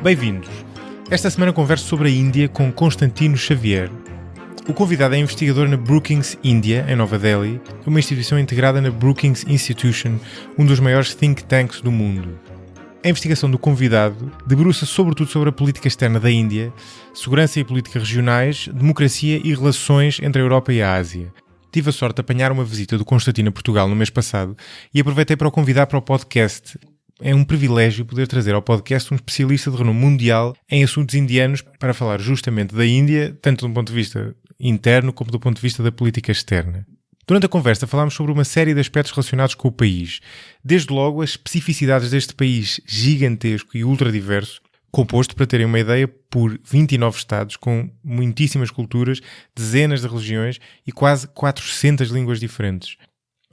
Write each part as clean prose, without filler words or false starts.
Bem-vindos! Esta semana converso sobre a Índia com Constantino Xavier. O convidado é investigador na Brookings India, em Nova Delhi, uma instituição integrada na Brookings Institution, um dos maiores think tanks do mundo. A investigação do convidado debruça sobretudo sobre a política externa da Índia, segurança e política regionais, democracia e relações entre a Europa e a Ásia. Tive a sorte de apanhar uma visita do Constantino a Portugal no mês passado e aproveitei para o convidar para o podcast. É um privilégio poder trazer ao podcast um especialista de renome mundial em assuntos indianos para falar justamente da Índia, tanto do ponto de vista interno como do ponto de vista da política externa. Durante a conversa falámos sobre uma série de aspectos relacionados com o país. Desde logo as especificidades deste país gigantesco e ultradiverso, composto, para terem uma ideia, por 29 estados com muitíssimas culturas, dezenas de religiões e quase 400 línguas diferentes.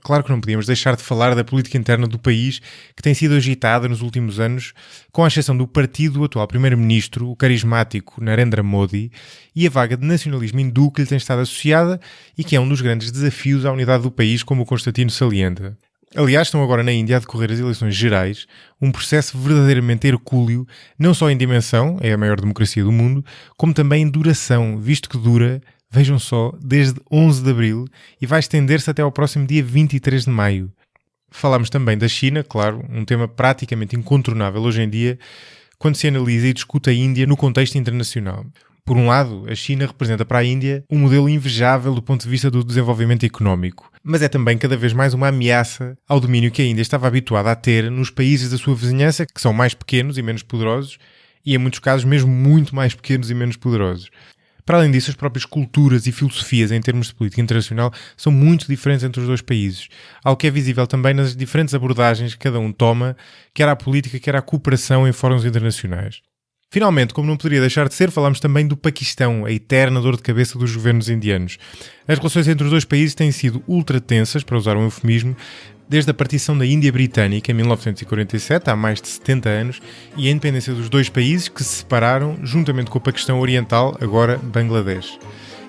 Claro que não podíamos deixar de falar da política interna do país, que tem sido agitada nos últimos anos, com a exceção do partido do atual primeiro-ministro, o carismático Narendra Modi, e a vaga de nacionalismo hindu que lhe tem estado associada e que é um dos grandes desafios à unidade do país, como o Constantino salienta. Aliás, estão agora na Índia a decorrer as eleições gerais, um processo verdadeiramente hercúleo, não só em dimensão, é a maior democracia do mundo, como também em duração, visto que dura, vejam só, desde 11 de abril e vai estender-se até ao próximo dia 23 de maio. Falámos também da China, claro, um tema praticamente incontornável hoje em dia, quando se analisa e discute a Índia no contexto internacional. Por um lado, a China representa para a Índia um modelo invejável do ponto de vista do desenvolvimento económico, mas é também cada vez mais uma ameaça ao domínio que a Índia estava habituada a ter nos países da sua vizinhança, que são mais pequenos e menos poderosos, e em muitos casos mesmo muito mais pequenos e menos poderosos. Para além disso, as próprias culturas e filosofias em termos de política internacional são muito diferentes entre os dois países, algo que é visível também nas diferentes abordagens que cada um toma, quer à política, quer à cooperação em fóruns internacionais. Finalmente, como não poderia deixar de ser, falámos também do Paquistão, a eterna dor de cabeça dos governos indianos. As relações entre os dois países têm sido ultra tensas, para usar um eufemismo, desde a partição da Índia Britânica em 1947, há mais de 70 anos, e a independência dos dois países que se separaram juntamente com o Paquistão Oriental, agora Bangladesh.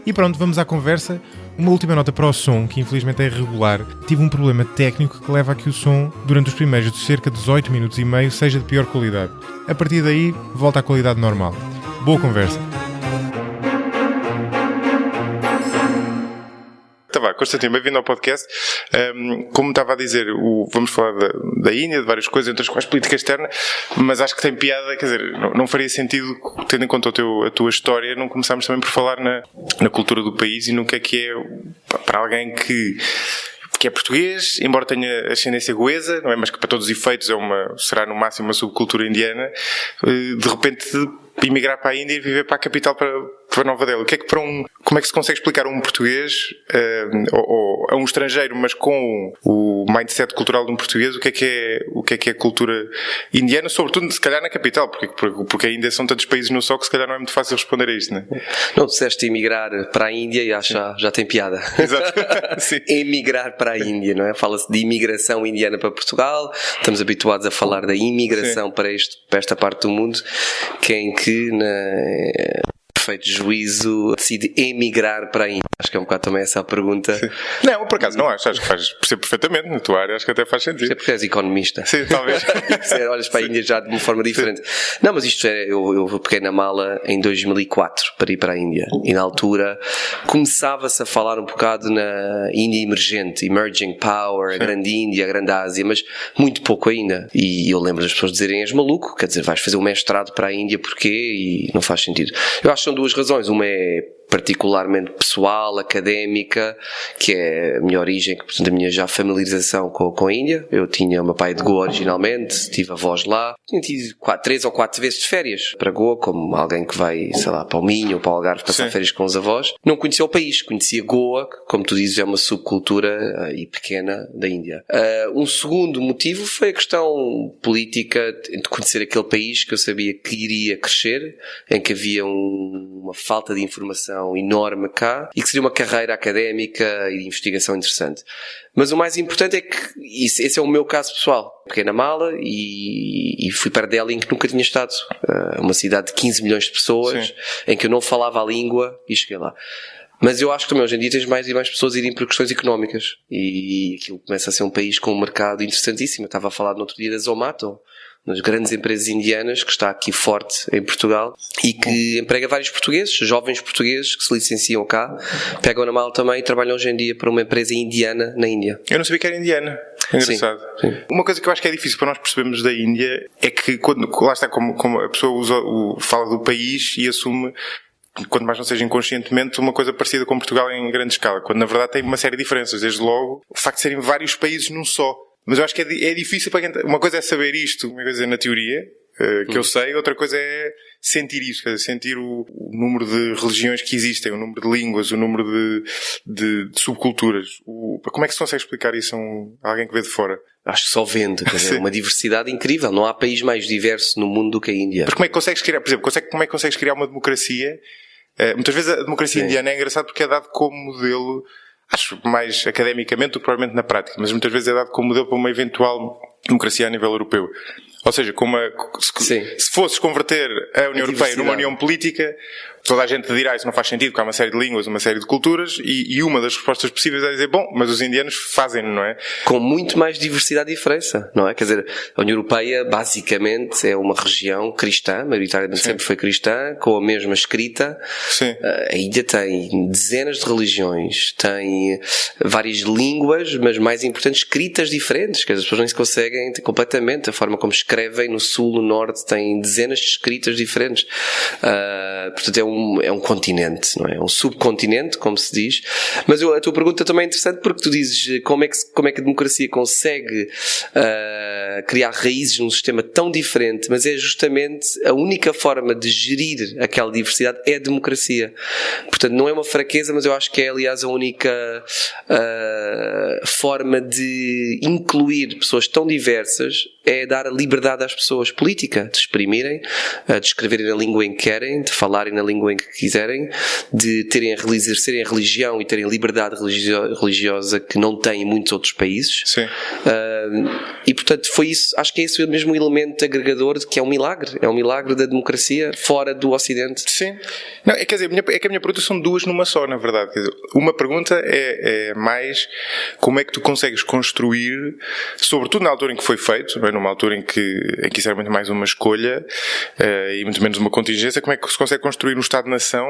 E pronto, vamos à conversa. Uma última nota para o som, que infelizmente é irregular. Tive um problema técnico que leva a que o som, durante os primeiros de cerca de 18 minutos e meio, seja de pior qualidade. A partir daí, volta à qualidade normal. Boa conversa. Constantino, bem-vindo ao podcast. Como estava a dizer, vamos falar da Índia, de várias coisas, entre as quais política externa, mas acho que tem piada, quer dizer, não faria sentido, tendo em conta a tua história, não começarmos também por falar na cultura do país e no que é para alguém que é português, embora tenha ascendência goesa, não é? Mas que para todos os efeitos será no máximo uma subcultura indiana, de repente emigrar para a Índia e viver para a capital, para Nova Delhi. Como é que se consegue explicar a um português, ou a um estrangeiro, mas com o mindset cultural de um português, o que é a cultura indiana, sobretudo se calhar na capital, porque a Índia são tantos países no só que se calhar não é muito fácil responder a isto, não é? Não disseste emigrar para a Índia e acho já tem piada. Exato. Sim. Emigrar para a Índia, não é? Fala-se de imigração indiana para Portugal, estamos habituados a falar da imigração para esta parte do mundo, em que perfeito juízo decide emigrar para a Índia. Acho que é um bocado também essa a pergunta. Sim. Não, por acaso não acho que percebo perfeitamente na tua área, acho que até faz sentido. É porque és economista. Sim, talvez. E olhas para a Índia já de uma forma diferente. Sim. Não, mas isto eu peguei na mala em 2004 para ir para a Índia e na altura começava-se a falar um bocado na Índia emergente, Emerging Power, sim, a grande Índia, a grande Ásia, mas muito pouco ainda. E eu lembro das pessoas dizerem: és maluco, quer dizer, vais fazer um mestrado para a Índia, porquê? E não faz sentido. Eu acho que são duas razões. Uma é particularmente pessoal, académica, que é a minha origem, que portanto a minha já familiarização com a Índia. Eu tinha o meu pai de Goa originalmente, tive avós lá, tinha tido 3 ou 4 vezes de férias para Goa, como alguém que vai, sei lá, para o Minho ou para o Algarve passar, sim, férias com os avós. Não conhecia o país, conhecia Goa, que, como tu dizes, é uma subcultura e pequena da Índia. Um segundo motivo foi a questão política de conhecer aquele país que eu sabia que iria crescer, em que havia uma falta de informação enorme cá e que seria uma carreira académica e de investigação interessante. Mas o mais importante é que esse é o meu caso pessoal. Peguei na mala e fui para Delhi, em que nunca tinha estado. Uma cidade de 15 milhões de pessoas, sim, em que eu não falava a língua e cheguei lá. Mas eu acho que também hoje em dia tens mais e mais pessoas a irem por questões económicas e aquilo começa a ser um país com um mercado interessantíssimo. Eu estava a falar no outro dia da Zomato. das grandes empresas indianas, que está aqui forte em Portugal e que emprega vários portugueses, jovens portugueses que se licenciam cá, pegam na mala também e trabalham hoje em dia para uma empresa indiana na Índia. Eu não sabia que era indiana. Engraçado. Sim. Uma coisa que eu acho que é difícil para nós percebermos da Índia é que lá está, como a pessoa fala do país e assume, quanto mais não seja inconscientemente, uma coisa parecida com Portugal em grande escala, quando na verdade tem uma série de diferenças. Desde logo, o facto de serem vários países num só. Mas eu acho que é difícil para quem... Uma coisa é saber isto, uma coisa é na teoria, que eu sei, outra coisa é sentir isso, quer dizer, sentir o número de religiões que existem, o número de línguas, o número de subculturas. Como é que se consegue explicar isso a alguém que vê de fora? Acho que só vendo, quer dizer, uma diversidade incrível. Não há país mais diverso no mundo do que a Índia. Mas como é que consegues criar, por exemplo, como é que consegues criar uma democracia? Muitas vezes a democracia indiana é engraçado porque é dado como modelo, acho mais academicamente do que provavelmente na prática, mas muitas vezes é dado como modelo para uma eventual democracia a nível europeu. Ou seja, se fosses converter a União Europeia numa união política, toda a gente dirá isso não faz sentido, porque há uma série de línguas, uma série de culturas, e uma das respostas possíveis é dizer, bom, mas os indianos fazem-no, não é? Com muito mais diversidade e diferença, não é? Quer dizer, a União Europeia basicamente é uma região cristã, maioritariamente sempre foi cristã, com a mesma escrita. Sim. A Índia tem dezenas de religiões, tem várias línguas, mas mais importante, escritas diferentes, que as pessoas nem se conseguem completamente, a forma como escrevem no sul, no norte, tem dezenas de escritas diferentes. Portanto, é um continente, não é? É um subcontinente, como se diz. Mas a tua pergunta também é interessante porque tu dizes como é que a democracia consegue criar raízes num sistema tão diferente, mas é justamente a única forma de gerir aquela diversidade é a democracia. Portanto, não é uma fraqueza, mas eu acho que é, aliás, a única forma de incluir pessoas tão diversas é dar a liberdade às pessoas política de exprimirem, de escreverem na língua em que querem, de falarem na língua em que quiserem, de exercerem a religião e terem liberdade religiosa que não têm em muitos outros países. Sim. E portanto foi isso, acho que é esse o mesmo elemento agregador de que é um milagre da democracia fora do Ocidente. Sim. Não, quer dizer, é que a minha pergunta são duas numa só, na verdade. Quer dizer, uma pergunta é mais como é que tu consegues construir, sobretudo na altura em que foi feito, não é? Numa altura em que isso era muito mais uma escolha e muito menos uma contingência, como é que se consegue construir um Estado-nação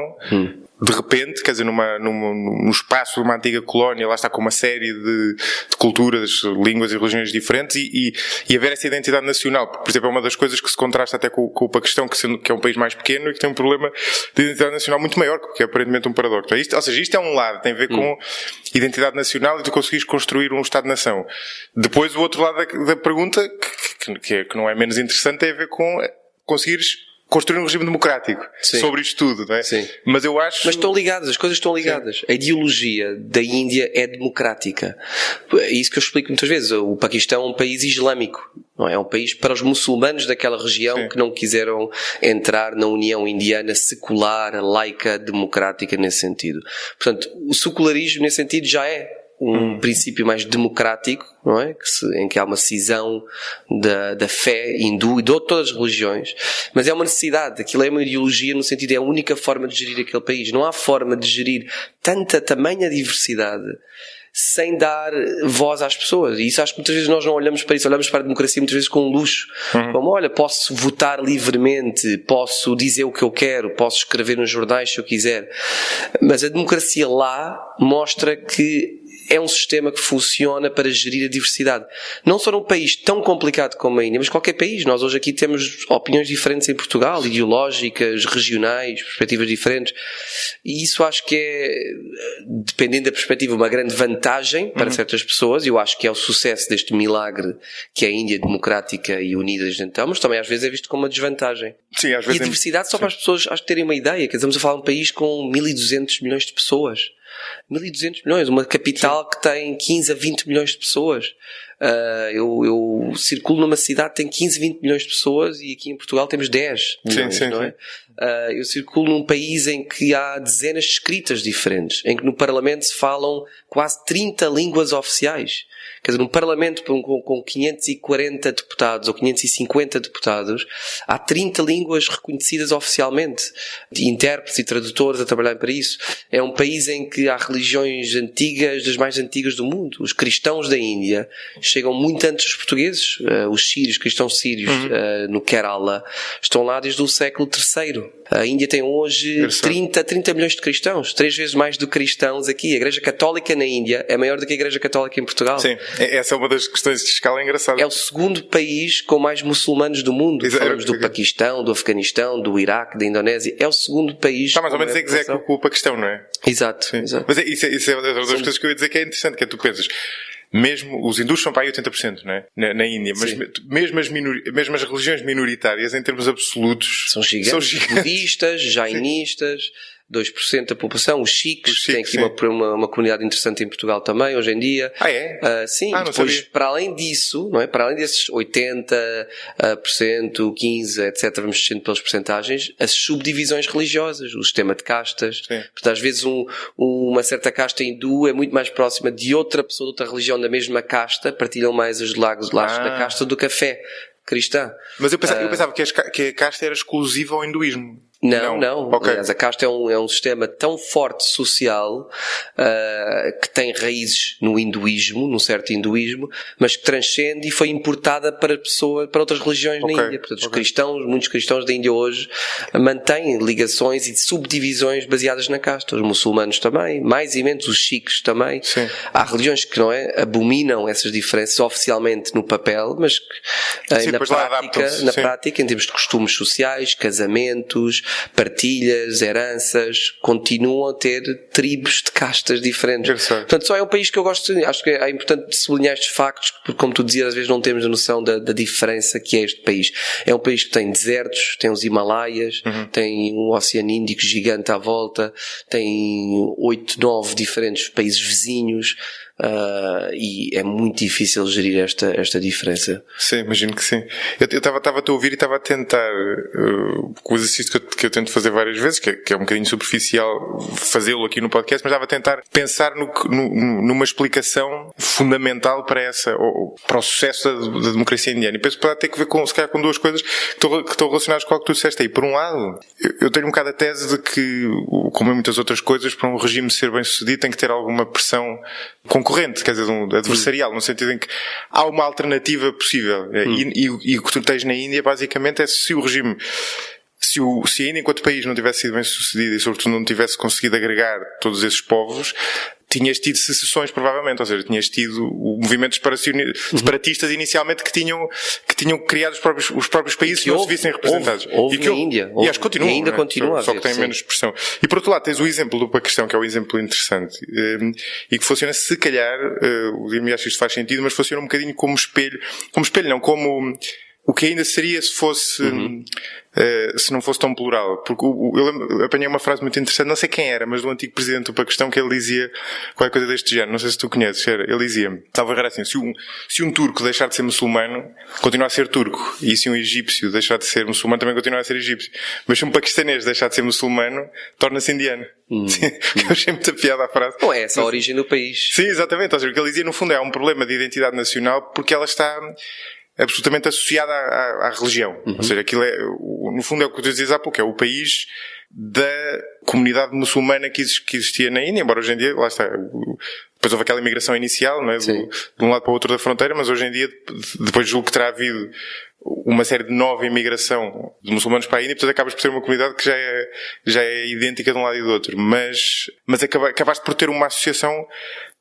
de repente, quer dizer, num espaço de uma antiga colónia, lá está com uma série de culturas, línguas e religiões diferentes e haver essa identidade nacional. Por exemplo, é uma das coisas que se contrasta até com o Paquistão, que é um país mais pequeno e que tem um problema de identidade nacional muito maior, porque é aparentemente um paradoxo. Ou seja, isto é um lado, tem a ver com identidade nacional e tu conseguires construir um Estado-nação. Depois, o outro lado da pergunta, que não é menos interessante, tem a ver com conseguires construir um regime democrático. Sim. Sobre isto tudo, não é? Sim. Mas eu acho... Mas estão ligadas, as coisas estão ligadas. Sim. A ideologia da Índia é democrática. É isso que eu explico muitas vezes. O Paquistão é um país islâmico. Não é? É um país para os muçulmanos daquela região. Sim. Que não quiseram entrar na União Indiana secular, laica, democrática nesse sentido. Portanto, o secularismo nesse sentido já é um princípio mais democrático, não é? Em que há uma cisão da fé hindu e de todas as religiões, mas é uma necessidade, aquilo é uma ideologia no sentido, é a única forma de gerir aquele país. Não há forma de gerir tamanha diversidade sem dar voz às pessoas. E isso acho que muitas vezes nós não olhamos para isso, olhamos para a democracia muitas vezes com luxo. Como, olha, posso votar livremente, posso dizer o que eu quero, posso escrever nos jornais se eu quiser. Mas a democracia lá mostra que é um sistema que funciona para gerir a diversidade. Não só num país tão complicado como a Índia, mas qualquer país. Nós hoje aqui temos opiniões diferentes em Portugal, ideológicas, regionais, perspectivas diferentes. E isso acho que é, dependendo da perspectiva, uma grande vantagem para certas pessoas. Eu acho que é o sucesso deste milagre que é a Índia democrática e unida desde então, mas também às vezes é visto como uma desvantagem. Sim, às vezes e a diversidade só para as pessoas acho que terem uma ideia. Quer dizer, estamos a falar de um país com 1.200 milhões de pessoas. 1.200 milhões, uma capital Sim. que tem 15 a 20 milhões de pessoas. Eu circulo numa cidade que tem 15, 20 milhões de pessoas e aqui em Portugal temos 10 milhões, não é? Eu circulo num país em que há dezenas de escritas diferentes, em que no Parlamento se falam quase 30 línguas oficiais. Quer dizer, num Parlamento com 540 deputados ou 550 deputados, há 30 línguas reconhecidas oficialmente, de intérpretes e tradutores a trabalhar para isso. É um país em que há religiões antigas, das mais antigas do mundo. Os cristãos da Índia chegam muito antes dos portugueses. Os sírios, cristãos sírios, no Kerala, estão lá desde o século III. A Índia tem hoje 30 milhões de cristãos, 3 vezes mais do que cristãos aqui. A Igreja Católica na Índia é maior do que a Igreja Católica em Portugal. Sim, essa é uma das questões de escala engraçadas. É o segundo país com mais muçulmanos do mundo. Falamos do Paquistão, do Afeganistão, do Iraque, da Indonésia. É o segundo país. Está mais ou menos execo com o Paquistão, não é? Exato. Mas isso é uma das coisas que eu ia dizer que é interessante, que é tu pensas, mesmo os hindus são para aí 80%, não é? Na Índia, mas mesmo as religiões minoritárias, em termos absolutos, são gigantes. Budistas, jainistas, 2% da população, os sikhs, tem aqui uma comunidade interessante em Portugal também, hoje em dia. Sim, depois, para além disso, não é? Para além desses 80%, 15%, etc., vamos descendo pelas percentagens, as subdivisões religiosas, o sistema de castas. Portanto, às vezes uma certa casta hindu é muito mais próxima de outra pessoa de outra religião da mesma casta, partilham mais os laços da casta do café cristã. Mas eu pensava que a casta era exclusiva ao hinduísmo. Não. Okay. Aliás, a casta é um sistema tão forte social que tem raízes no hinduísmo, num certo hinduísmo, mas que transcende e foi importada para outras religiões na Índia. Portanto, muitos cristãos da Índia hoje mantêm ligações e subdivisões baseadas na casta. Os muçulmanos também, mais e menos os sikhs também. Sim. Há religiões que abominam essas diferenças oficialmente no papel, mas que na prática, em termos de costumes sociais, casamentos, partilhas, heranças, continuam a ter tribos de castas diferentes. Portanto, só é um país que eu gosto, acho que é importante sublinhar estes factos, porque como tu dizias, às vezes não temos a noção da diferença que é este país. É um país que tem desertos, tem os Himalaias, tem um Oceano Índico gigante à volta, tem 8, 9 diferentes países vizinhos, e é muito difícil gerir esta diferença. Sim, imagino que sim. Eu estava a ouvir e estava a tentar, com o exercício que eu tento fazer várias vezes, que é um bocadinho superficial fazê-lo aqui no podcast, mas estava a tentar pensar numa explicação fundamental para o sucesso da democracia indiana. E penso que pode ter que ver se calhar com duas coisas que estão relacionadas com o que tu disseste aí. Por um lado, eu tenho um bocado a tese de que, como em muitas outras coisas, para um regime ser bem sucedido tem que ter alguma pressão concorrente, quer dizer, adversarial, no sentido em que há uma alternativa possível. E o que tu tens na Índia, basicamente, é se o regime, se a Índia enquanto país não tivesse sido bem sucedido e sobretudo não tivesse conseguido agregar todos esses povos, tinhas tido secessões, provavelmente, ou seja, tinhas tido movimentos separatistas inicialmente que tinham criado os próprios países que não se vissem representados. Houve na Índia. E acho que continua. E ainda continua. Só que tem menos expressão. E por outro lado, tens o exemplo do Paquistão, que é um exemplo interessante, e que funciona, se calhar, o Dimi acha que isto faz sentido, mas funciona um bocadinho como espelho, não, como o que ainda seria se fosse, se não fosse tão plural. Porque eu apanhei uma frase muito interessante, não sei quem era, mas do antigo presidente do Paquistão, que ele dizia qualquer coisa deste género, não sei se tu conheces, ele dizia, estava a ver assim, se um turco deixar de ser muçulmano, continua a ser turco, e se um egípcio deixar de ser muçulmano, também continua a ser egípcio. Mas se um paquistanês deixar de ser muçulmano, torna-se indiano. Eu achei muita piada a frase. Não é essa a origem do país. Sim, exatamente. Ou seja, o que ele dizia, no fundo, é um problema de identidade nacional, porque ela está absolutamente associada à religião. Ou seja, aquilo no fundo é o que tu dizias há pouco, é o país da comunidade muçulmana que existia na Índia, embora hoje em dia, lá está, depois houve aquela imigração inicial, não é? De um lado para o outro da fronteira, mas hoje em dia, depois julgo que terá havido uma série de nova imigração de muçulmanos para a Índia, portanto acabas por ter uma comunidade que já é idêntica de um lado e do outro, mas acabaste por ter uma associação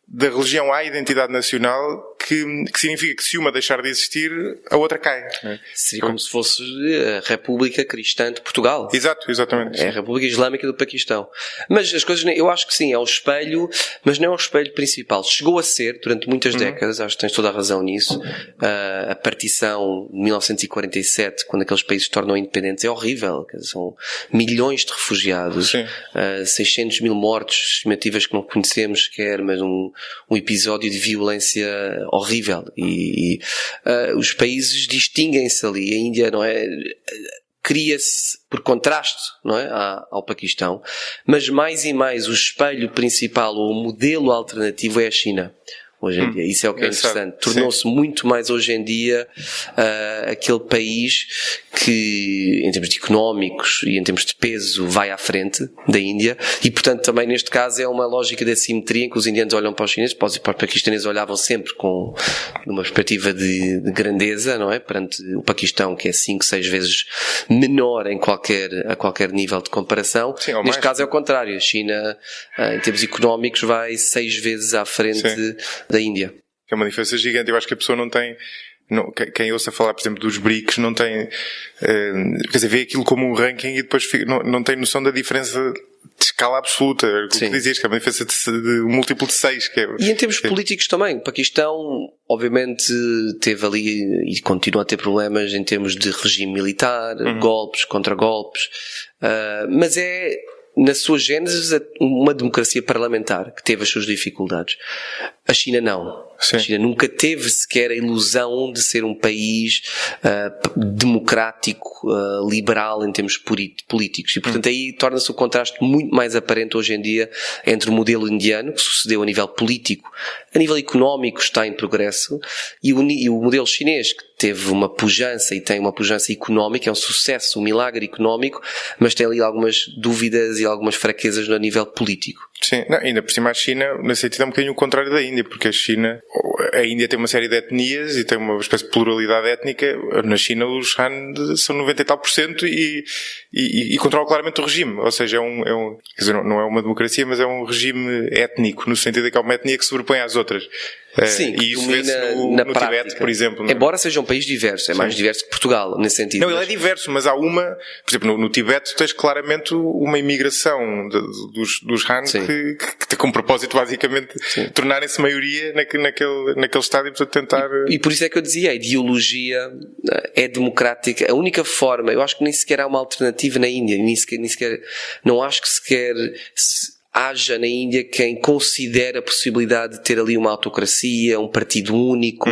da religião à identidade nacional que significa que se uma deixar de existir, a outra cai. Seria como se fosse a República Cristã de Portugal. Exatamente. É a República Islâmica do Paquistão. Mas as coisas, eu acho que sim, é o espelho, mas não é o espelho principal. Chegou a ser, durante muitas décadas, acho que tens toda a razão nisso, a partição de 1947, quando aqueles países se tornam independentes, é horrível. São milhões de refugiados, 600 mil mortos, estimativas que não conhecemos sequer, mas um episódio de violência horrível, e os países distinguem-se ali. A Índia, não é, cria-se por contraste, não é, ao Paquistão, mas mais e mais o espelho principal, ou o modelo alternativo, é a China. hoje em dia. Isso é o que é interessante. Tornou-se muito mais hoje em dia aquele país que, em termos de económicos e em termos de peso, vai à frente da Índia, e portanto também neste caso é uma lógica de assimetria em que os indianos olham para os chineses, para os paquistaneses olhavam sempre com uma perspectiva de grandeza, não é? Perante o Paquistão, que é 5, 6 vezes menor a qualquer nível de comparação. Sim, neste caso é o contrário. A China, em termos económicos, vai 6 vezes à frente da Índia. É uma diferença gigante. Eu acho que a pessoa não tem... quem ouça falar, por exemplo, dos BRICS não tem... quer dizer, vê aquilo como um ranking e depois não tem noção da diferença de escala absoluta. O que dizias, que é uma diferença de um múltiplo de 6. E em termos políticos também. O Paquistão, obviamente, teve ali e continua a ter problemas em termos de regime militar, golpes, contra-golpes. Mas é... na sua gênese, uma democracia parlamentar que teve as suas dificuldades. A China não. Sim. A China nunca teve sequer a ilusão de ser um país democrático, liberal em termos políticos. E, portanto, aí torna-se o contraste muito mais aparente hoje em dia entre o modelo indiano, que sucedeu a nível político, a nível económico está em progresso, e o modelo chinês, que teve uma pujança e tem uma pujança económica, é um sucesso, um milagre económico, mas tem ali algumas dúvidas e algumas fraquezas no nível político. Sim, não, ainda por cima a China, nesse sentido, é um bocadinho o contrário da Índia, porque a Índia tem uma série de etnias e tem uma espécie de pluralidade étnica. Na China os Han são 90 e tal % e controlam claramente o regime, ou seja, quer dizer, não é uma democracia, mas é um regime étnico, no sentido de que é uma etnia que se sobrepõe às outras. Sim, e isso vê-se no Tibete, por exemplo. Embora seja um país diverso, é mais diverso que Portugal, nesse sentido. Não, ele é diverso, mas há por exemplo, no Tibete tens claramente uma imigração dos Han que tem como propósito, basicamente, tornarem-se maioria naquele estádio, portanto, tentar... E por isso é que eu dizia, a ideologia é democrática. A única forma, eu acho que nem sequer há uma alternativa na Índia, nem sequer não acho que sequer... haja na Índia quem considera a possibilidade de ter ali uma autocracia, um partido único,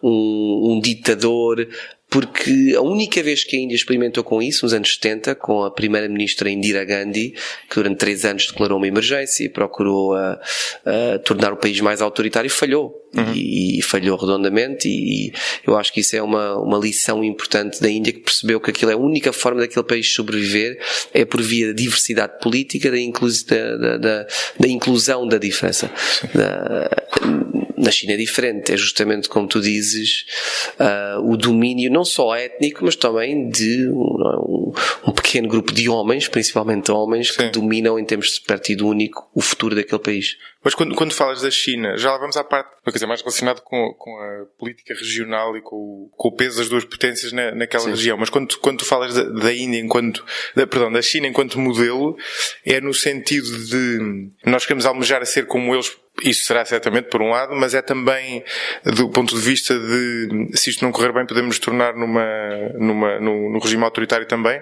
um ditador, porque a única vez que a Índia experimentou com isso, nos anos 70, com a primeira-ministra Indira Gandhi, que durante 3 anos declarou uma emergência e procurou tornar o país mais autoritário, falhou. E falhou redondamente, e eu acho que isso é uma lição importante da Índia, que percebeu que aquilo é a única forma daquele país sobreviver, é por via da diversidade política, da inclusão da diferença. Na China é diferente, é justamente como tu dizes, o domínio não só étnico, mas também de um pequeno grupo de homens, principalmente homens, que dominam em termos de partido único o futuro daquele país. Mas quando falas da China, já lá vamos à parte, uma coisa mais relacionada com a política regional e com o peso das duas potências naquela região. Mas quando tu falas da Índia da China enquanto modelo, é no sentido de nós queremos almejar a ser como eles. Isso será certamente por um lado, mas é também do ponto de vista de, se isto não correr bem, podemos nos tornar num regime autoritário também.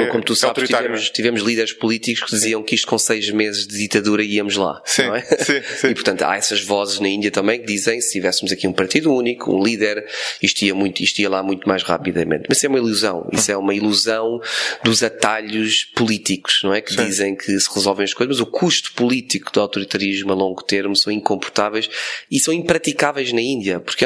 Como tu sabes, tivemos líderes políticos que diziam que isto com 6 meses de ditadura íamos lá, não é? Sim. E portanto há essas vozes na Índia também que dizem que se tivéssemos aqui um partido único, um líder, isto ia lá muito mais rapidamente. Mas isso é uma ilusão, isso é uma ilusão dos atalhos políticos, não é? Que dizem que se resolvem as coisas, mas o custo político do autoritarismo a longo termo são incomportáveis e são impraticáveis na Índia, porque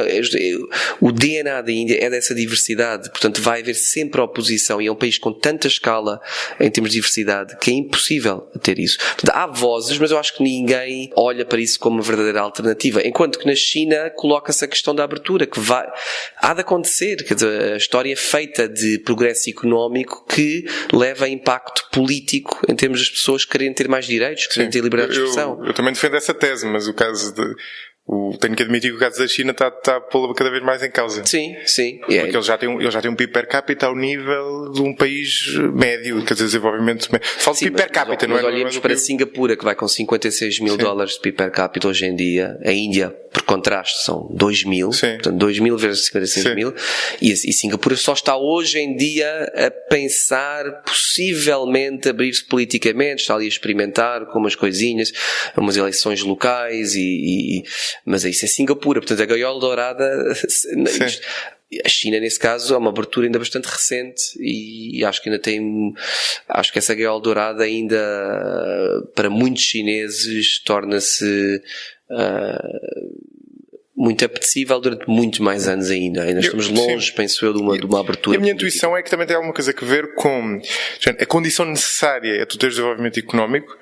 o DNA da Índia é dessa diversidade, portanto vai haver sempre oposição, e é um país com tantas escala em termos de diversidade que é impossível ter isso. Portanto, há vozes, mas eu acho que ninguém olha para isso como uma verdadeira alternativa, enquanto que na China coloca-se a questão da abertura, que há de acontecer, quer dizer, a história é feita de progresso económico que leva a impacto político em termos das pessoas quererem ter mais direitos, querem ter liberdade de expressão. Eu também defendo essa tese, mas o caso tenho que admitir que o caso da China está a pô-la cada vez mais em causa. Sim. Porque eles já têm um PIB per capita ao nível de um país médio, quer dizer, desenvolvimento médio. Falo de PIB per capita, não é? Mas olhemos para Singapura, que vai com 56 mil dólares de PIB per capita hoje em dia. A Índia, por contraste, são 2 mil. Portanto, 2 mil vezes 56 mil. E Singapura só está hoje em dia a pensar possivelmente abrir-se politicamente, está ali a experimentar com umas coisinhas, umas eleições locais mas isso é Singapura, portanto a gaiola dourada. A China, nesse caso, é uma abertura ainda bastante recente e acho que essa gaiola dourada ainda, para muitos chineses, torna-se muito apetecível durante muitos mais anos ainda. Ainda estamos longe, penso eu, de uma abertura. E a minha intuição é que também tem alguma coisa a ver com a condição necessária é tu teres desenvolvimento económico,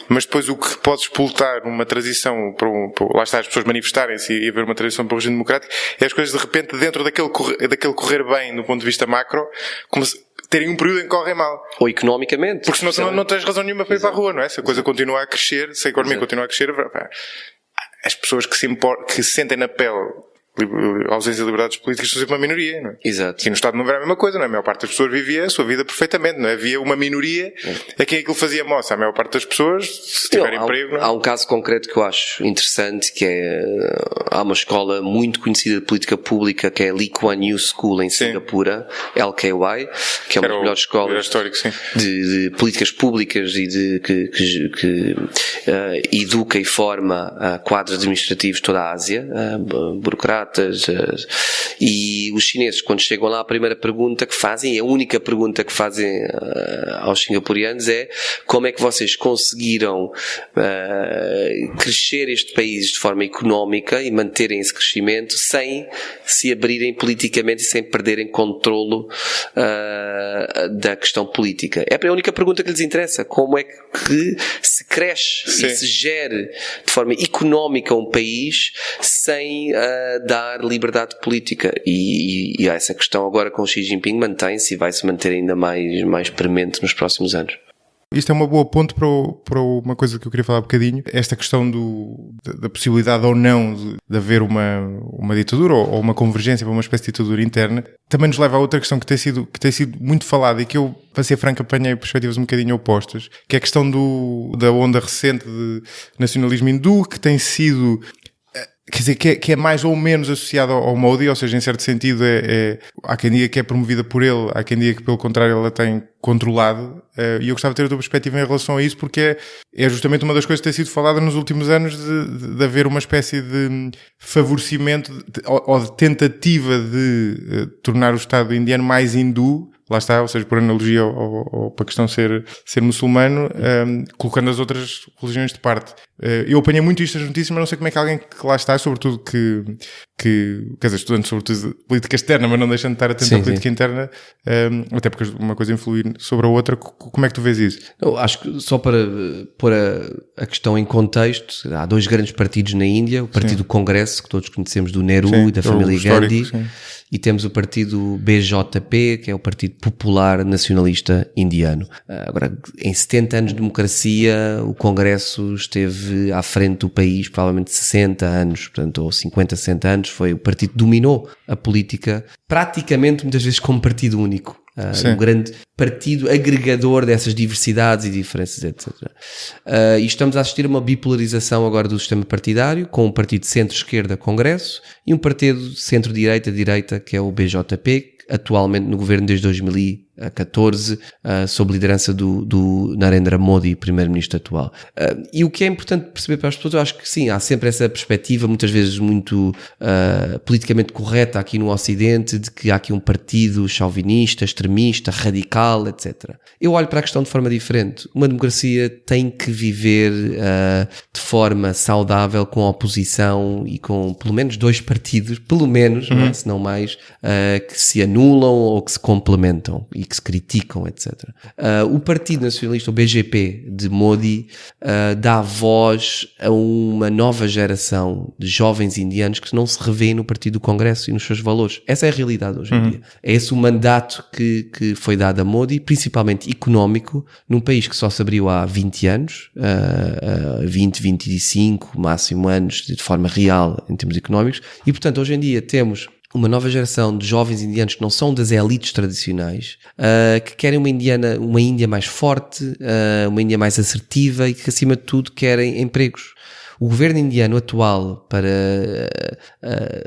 mas depois o que pode explotar uma transição lá está, as pessoas manifestarem-se e haver uma transição para o regime democrático, é as coisas de repente dentro daquele correr bem do ponto de vista macro, como se terem um período em que correm mal. Ou economicamente. Porque senão não tens razão nenhuma para ir para a rua, não é? Se a coisa continua a crescer, se a economia continua a crescer, as pessoas que se sentem na pele ausência de liberdades políticas são sempre uma minoria, não é? Exato. E no Estado não era a mesma coisa, não é? A maior parte das pessoas vivia a sua vida perfeitamente, não é? Havia uma minoria a quem aquilo fazia moça. A maior parte das pessoas, se tiver emprego... Não é? Há um caso concreto que eu acho interessante, que é... Há uma escola muito conhecida de política pública, que é Lee Kuan Yew School, em Singapura, LKY, que é uma das melhores escolas de políticas públicas e que educa e forma quadros administrativos de toda a Ásia, burocratas, e os chineses, quando chegam lá, a primeira pergunta que fazem, e a única pergunta que fazem aos singapurianos é: como é que vocês conseguiram crescer este país de forma económica e manterem esse crescimento sem se abrirem politicamente e sem perderem controlo da questão política? É a única pergunta que lhes interessa: como é que se cresce e se gere de forma económica um país sem dar liberdade política, e essa questão agora com Xi Jinping mantém-se e vai-se manter ainda mais premente nos próximos anos. Isto é uma boa ponte para uma coisa que eu queria falar um bocadinho, esta questão da possibilidade ou não de haver uma ditadura ou uma convergência para uma espécie de ditadura interna, também nos leva a outra questão que tem sido muito falada e que eu, para ser franco, apanhei perspectivas um bocadinho opostas, que é a questão da onda recente de nacionalismo hindu, que tem sido... Quer dizer, que é mais ou menos associado ao Modi, ou seja, em certo sentido há quem diga que é promovida por ele, há quem diga que pelo contrário ela tem controlado, e eu gostava de ter a tua perspectiva em relação a isso, porque é justamente uma das coisas que tem sido falada nos últimos anos de haver uma espécie de favorecimento ou de tentativa de tornar o Estado indiano mais hindu, lá está, ou seja, por analogia ou para a questão ser muçulmano, colocando as outras religiões de parte. Eu apanhei muito isto nas notícias, mas não sei como é que alguém que lá está, sobretudo quer dizer, estudando sobretudo de política externa, mas não deixando de estar atento à política interna, até porque uma coisa influir sobre a outra, como é que tu vês isso? Eu acho que só para pôr a questão em contexto, há dois grandes partidos na Índia, o Partido do Congresso, que todos conhecemos do Nehru e da família Gandhi, e temos o partido BJP, que é o Partido Popular Nacionalista Indiano. Agora, em 70 anos de democracia, o Congresso esteve à frente do país, provavelmente 60 anos, portanto, ou 50, 60 anos, foi o partido que dominou a política, praticamente muitas vezes como partido único. Um grande partido agregador dessas diversidades e diferenças, etc. E estamos a assistir a uma bipolarização agora do sistema partidário, com um partido centro-esquerda, Congresso, e um partido centro-direita, que é o BJP, atualmente no governo desde 2014, sob liderança do Narendra Modi, primeiro-ministro atual. E o que é importante perceber para as pessoas, eu acho que sim, há sempre essa perspectiva, muitas vezes muito politicamente correta aqui no Ocidente, de que há aqui um partido chauvinista, extremista, radical, etc. Eu olho para a questão de forma diferente. Uma democracia tem que viver de forma saudável com a oposição e com pelo menos dois partidos, pelo menos, não é? Se não mais, que se anulam ou que se complementam e que se criticam, etc. O Partido Nacionalista, o BJP de Modi, dá voz a uma nova geração de jovens indianos que não se revêem no Partido do Congresso e nos seus valores. Essa é a realidade hoje em dia. É esse o mandato que foi dado a Modi, principalmente económico, num país que só se abriu há 20 anos, 25 máximo anos, de forma real em termos económicos, e portanto hoje em dia temos uma nova geração de jovens indianos que não são das elites tradicionais, que querem uma Índia mais forte, uma Índia mais assertiva e que, acima de tudo, querem empregos. O governo indiano atual, para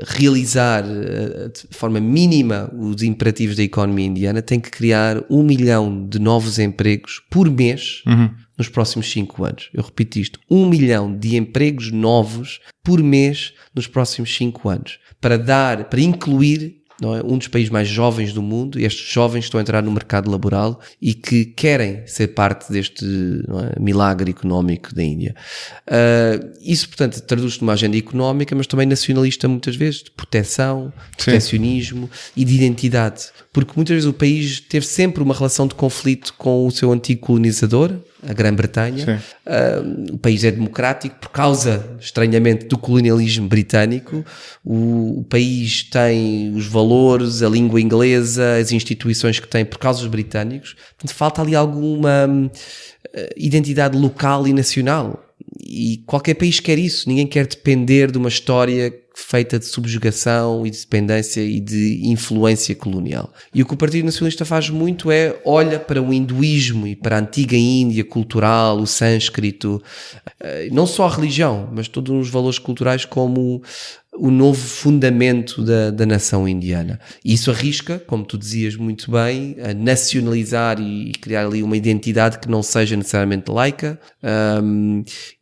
realizar de forma mínima os imperativos da economia indiana, tem que criar 1 milhão de novos empregos por mês nos próximos 5 anos. Eu repito isto, 1 milhão de empregos novos por mês nos próximos 5 anos. Para incluir não é? Um dos países mais jovens do mundo, e estes jovens estão a entrar no mercado laboral e que querem ser parte deste, não é, milagre económico da Índia. Isso, portanto, traduz-se numa agenda económica, mas também nacionalista muitas vezes, de proteção, protecionismo e de identidade. Porque muitas vezes o país teve sempre uma relação de conflito com o seu antigo colonizador, a Grã-Bretanha. O país é democrático por causa, estranhamente, do colonialismo britânico. O país tem os valores, a língua inglesa, as instituições que tem por causa dos britânicos. Portanto, falta ali alguma identidade local e nacional. E qualquer país quer isso. Ninguém quer depender de uma história feita de subjugação e de dependência e de influência colonial. E o que o Partido Nacionalista faz muito é olha para o hinduísmo e para a antiga Índia cultural, o sânscrito, não só a religião, mas todos os valores culturais como o novo fundamento da nação indiana. E isso arrisca, como tu dizias muito bem, a nacionalizar e criar ali uma identidade que não seja necessariamente laica,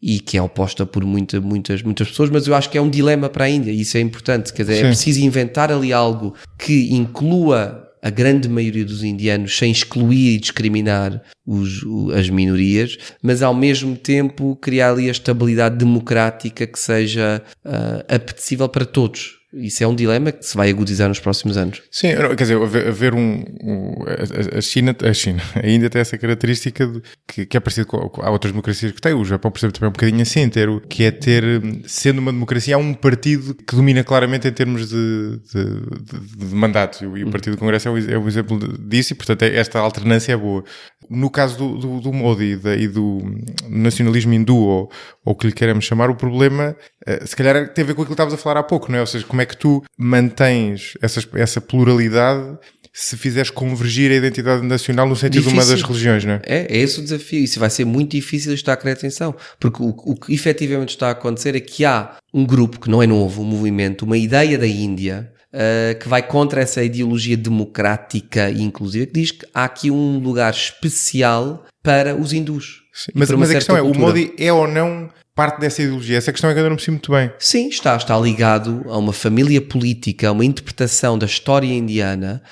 e que é oposta por muitas pessoas, mas eu acho que é um dilema para a Índia, e isso é importante, quer dizer, é preciso inventar ali algo que inclua a grande maioria dos indianos sem excluir e discriminar as minorias, mas ao mesmo tempo criar ali a estabilidade democrática que seja apetecível para todos. Isso é um dilema que se vai agudizar nos próximos anos. Sim, quer dizer, haver a China, a Índia tem essa característica que é parecido com há outras democracias que tem. O Japão, por exemplo, também é um bocadinho assim, que é ter, sendo uma democracia, há um partido que domina claramente em termos de mandatos, e o Partido do Congresso é um exemplo disso, e portanto esta alternância é boa. No caso do Modi e do nacionalismo hindu, ou o que lhe queremos chamar, o problema se calhar tem a ver com aquilo que estavas a falar há pouco, não é? Ou seja, como é que tu mantens essa pluralidade se fizeres convergir a identidade nacional no sentido de uma das religiões, não é? É esse o desafio. Isso vai ser muito difícil de estar a querer atenção, porque o que efetivamente está a acontecer é que há um grupo que não é novo, um movimento, uma ideia da Índia, que vai contra essa ideologia democrática e inclusiva, que diz que há aqui um lugar especial para os hindus. Sim, mas a questão é, o Modi é ou não parte dessa ideologia? Essa questão é que eu não me percebo muito bem. Sim, está ligado a uma família política, a uma interpretação da história indiana,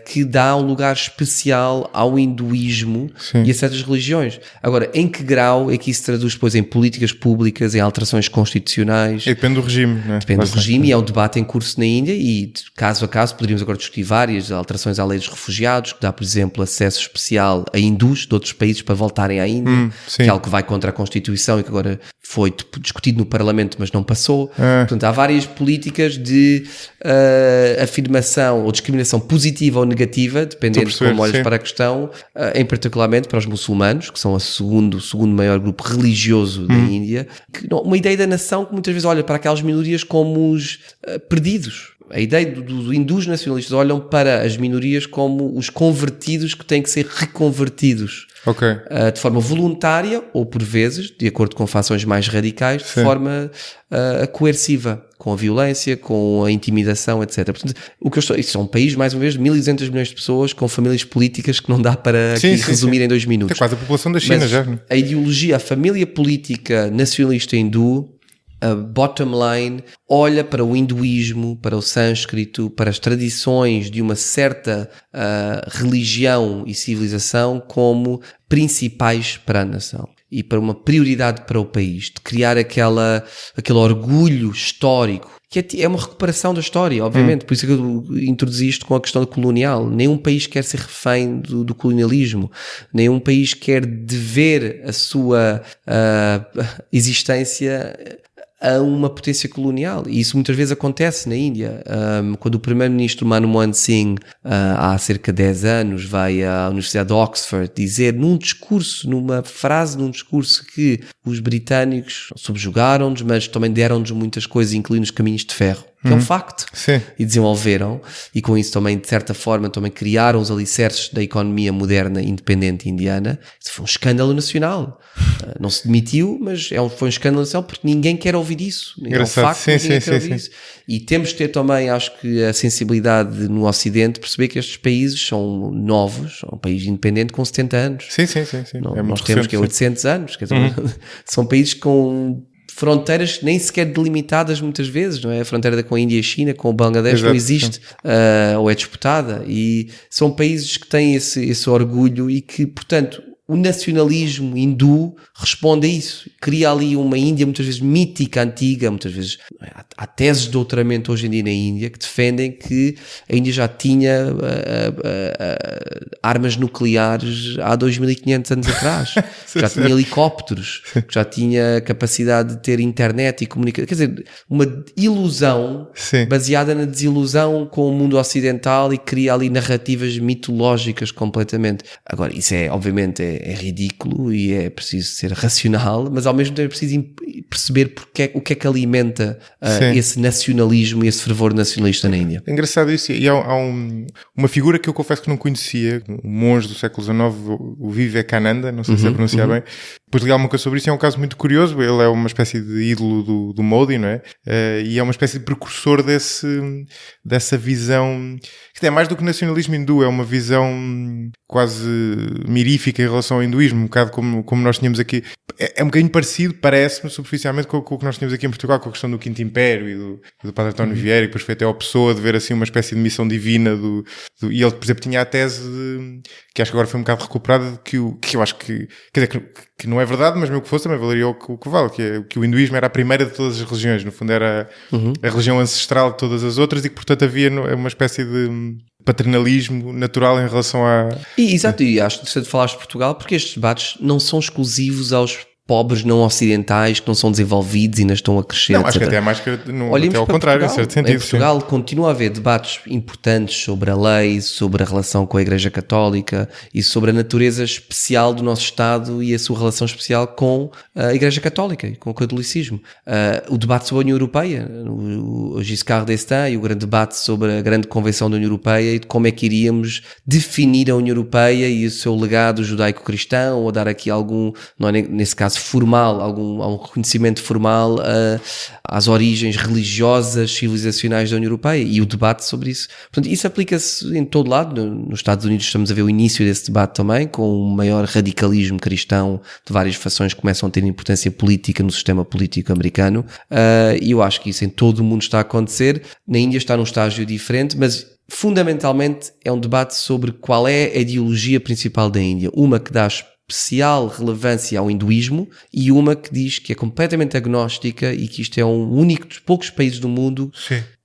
que dá um lugar especial ao hinduísmo e a certas religiões. Agora, em que grau é que isso se traduz depois em políticas públicas, em alterações constitucionais? Depende do regime, não é? Depende do regime, e é um debate em curso na Índia, e de caso a caso poderíamos agora discutir várias alterações à lei dos refugiados, que dá, por exemplo, acesso especial a hindus de outros países para voltarem à Índia, que é algo que vai contra a Constituição e que agora foi discutido no Parlamento, mas não passou. Portanto, há várias políticas de afirmação ou discriminação positiva ou negativa, dependendo de como olhas para a questão, em particularmente para os muçulmanos, que são o segundo maior grupo religioso da Índia, uma ideia da nação que muitas vezes olha para aquelas minorias como os perdidos. A ideia dos hindus nacionalistas olham para as minorias como os convertidos que têm que ser reconvertidos. De forma voluntária ou, por vezes, de acordo com fações mais radicais, de forma coerciva, com a violência, com a intimidação, etc. Portanto, isso é um país, mais uma vez, de 1.200 milhões de pessoas, com famílias políticas que não dá para resumir em 2 minutos. É quase a população da China. Mas já. A ideologia, a família política nacionalista hindu, a bottom line, olha para o hinduísmo, para o sânscrito, para as tradições de uma certa religião e civilização como principais para a nação e para uma prioridade para o país, de criar aquele orgulho histórico, que é uma recuperação da história, obviamente. Por isso é que eu introduzi isto com a questão colonial. Nenhum país quer ser refém do colonialismo. Nenhum país quer dever a sua existência a uma potência colonial. E isso muitas vezes acontece na Índia. Quando o primeiro-ministro Manmohan Singh, há cerca de 10 anos, vai à Universidade de Oxford dizer numa frase num discurso, que os britânicos subjugaram-nos, mas também deram-nos muitas coisas, incluindo os caminhos de ferro. Que é um facto. Sim. E desenvolveram, e com isso também, de certa forma, também criaram os alicerces da economia moderna independente indiana. Isso foi um escândalo nacional. Não se demitiu, mas foi um escândalo nacional porque ninguém quer ouvir isso. É um facto, ninguém quer ouvir isso. E temos de ter também, acho que, a sensibilidade no Ocidente, perceber que estes países são novos, são um país independente com 70 anos. Sim. Nós temos que 800 anos. Quer dizer, são países com fronteiras nem sequer delimitadas muitas vezes, não é? A fronteira com a Índia e a China, com o Bangladesh, exato, não existe, ou é disputada, e são países que têm esse orgulho e que, portanto, o nacionalismo hindu responde a isso. Cria ali uma Índia muitas vezes mítica, antiga, muitas vezes há teses de doutoramento hoje em dia na Índia que defendem que a Índia já tinha armas nucleares há 2500 anos atrás, já tinha helicópteros, já tinha capacidade de ter internet e comunicação. Quer dizer, uma ilusão baseada na desilusão com o mundo ocidental e cria ali narrativas mitológicas completamente. Agora, isso é, obviamente, é ridículo e é preciso ser racional, mas ao mesmo tempo é preciso perceber o que é que alimenta esse nacionalismo e esse fervor nacionalista na Índia. É engraçado isso, e há uma figura que eu confesso que não conhecia, um monge do século XIX, o Vivekananda, não sei se é pronunciar bem. Depois li alguma coisa sobre isso, é um caso muito curioso. Ele é uma espécie de ídolo do Modi, não é? E é uma espécie de precursor dessa visão, que é mais do que nacionalismo hindu, é uma visão quase mirífica em relação ao hinduísmo, um bocado como nós tínhamos aqui. É um bocadinho parecido, parece-me, superficialmente, com o que nós tínhamos aqui em Portugal, com a questão do Quinto Império e do Padre António Vieira, e depois foi até a Pessoa de ver assim uma espécie de missão divina e ele, por exemplo, tinha a tese que acho que agora foi um bocado recuperada, que eu acho que, quer dizer, que não é verdade, mas mesmo que fosse também valeria o que vale, que o hinduísmo era a primeira de todas as religiões, no fundo era a religião ancestral de todas as outras e que, portanto, havia uma espécie de paternalismo natural em relação a... Exato, e acho interessante falares de Portugal, porque estes debates não são exclusivos aos pobres não ocidentais que não são desenvolvidos e ainda estão a crescer, não, etc. acho que até é mais que até ao contrário, em certo sentido. Em Portugal continua a haver debates importantes sobre a lei, sobre a relação com a Igreja Católica e sobre a natureza especial do nosso Estado e a sua relação especial com a Igreja Católica e com o catolicismo. O debate sobre a União Europeia, o Giscard d'Estaing e o grande debate sobre a grande convenção da União Europeia e de como é que iríamos definir a União Europeia e o seu legado judaico-cristão, ou dar aqui algum, não é nesse caso formal, algum reconhecimento formal às origens religiosas, civilizacionais da União Europeia e o debate sobre isso. Portanto, isso aplica-se em todo lado. Nos Estados Unidos estamos a ver o início desse debate também, com um maior radicalismo cristão de várias fações que começam a ter importância política no sistema político americano, e eu acho que isso em todo o mundo está a acontecer. Na Índia está num estágio diferente, mas fundamentalmente é um debate sobre qual é a ideologia principal da Índia. Uma que dá especial relevância ao hinduísmo e uma que diz que é completamente agnóstica e que isto é um único dos poucos países do mundo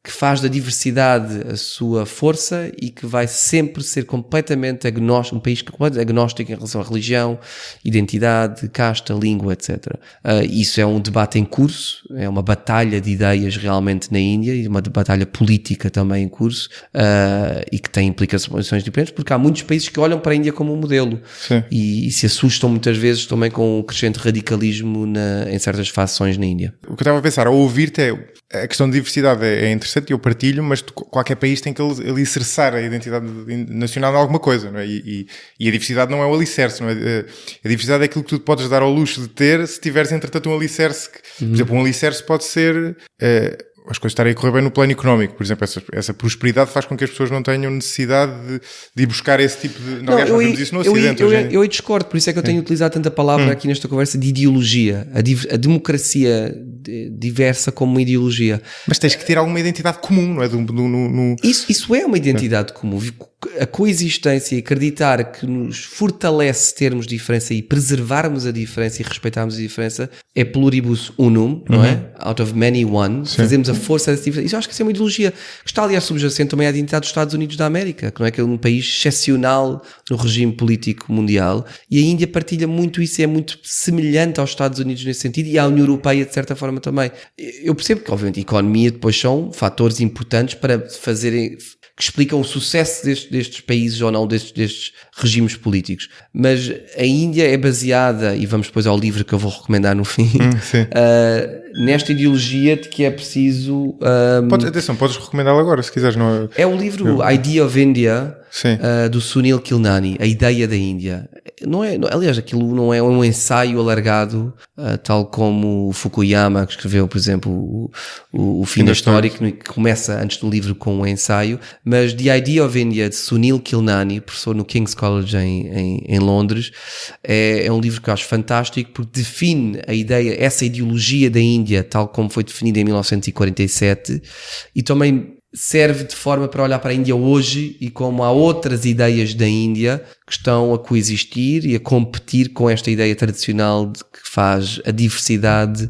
que faz da diversidade a sua força e que vai sempre ser completamente agnóstico, um país completamente agnóstico em relação à religião, identidade, casta, língua, etc. Isso é um debate em curso, é uma batalha de ideias realmente na Índia e uma batalha política também em curso, e que tem implicações diferentes, porque há muitos países que olham para a Índia como um modelo e se assustam muitas vezes também com o crescente radicalismo em certas fações na Índia. O que eu estava a pensar, ao ouvir-te, a questão de diversidade é interessante e eu partilho, mas qualquer país tem que alicerçar a identidade nacional em alguma coisa, não é? E a diversidade não é o alicerce, não é? A diversidade é aquilo que tu podes dar ao luxo de ter se tiveres, entretanto, um alicerce. Por exemplo, um alicerce pode ser... as coisas estarem a correr bem no plano económico, por exemplo, essa prosperidade faz com que as pessoas não tenham necessidade de ir buscar esse tipo de... Não, aliás, nós vemos isso no Ocidente. Eu discordo, por isso é que eu tenho utilizado tanta palavra aqui nesta conversa de ideologia. A democracia diversa como uma ideologia. Mas tens que ter alguma identidade comum, não é? Isso é uma identidade comum. A coexistência e acreditar que nos fortalece termos diferença e preservarmos a diferença e respeitarmos a diferença é pluribus unum, não é? Out of many one. Fazemos a força dessa diferença. Isso eu acho que isso é uma ideologia que está, aliás, subjacente também à identidade dos Estados Unidos da América, que não é, que é um país excepcional no regime político mundial, e a Índia partilha muito isso, é muito semelhante aos Estados Unidos nesse sentido e à União Europeia de certa forma também. Eu percebo que, obviamente, a economia depois são fatores importantes para fazerem... que explicam o sucesso destes países ou não, destes regimes políticos. Mas a Índia é baseada, e vamos depois ao livro que eu vou recomendar no fim, nesta ideologia de que é preciso... podes recomendá-lo agora, se quiseres. É o livro Idea of India, do Sunil Khilnani, A Ideia da Índia. aliás, aquilo não é um ensaio alargado, tal como o Fukuyama, que escreveu, por exemplo, o Fim da História, que começa antes do livro com um ensaio, mas The Idea of India, de Sunil Khilnani, professor no King's College em Londres, é um livro que eu acho fantástico, porque define a ideia, essa ideologia da Índia, tal como foi definida em 1947, e também serve de forma para olhar para a Índia hoje e como há outras ideias da Índia que estão a coexistir e a competir com esta ideia tradicional de que faz a diversidade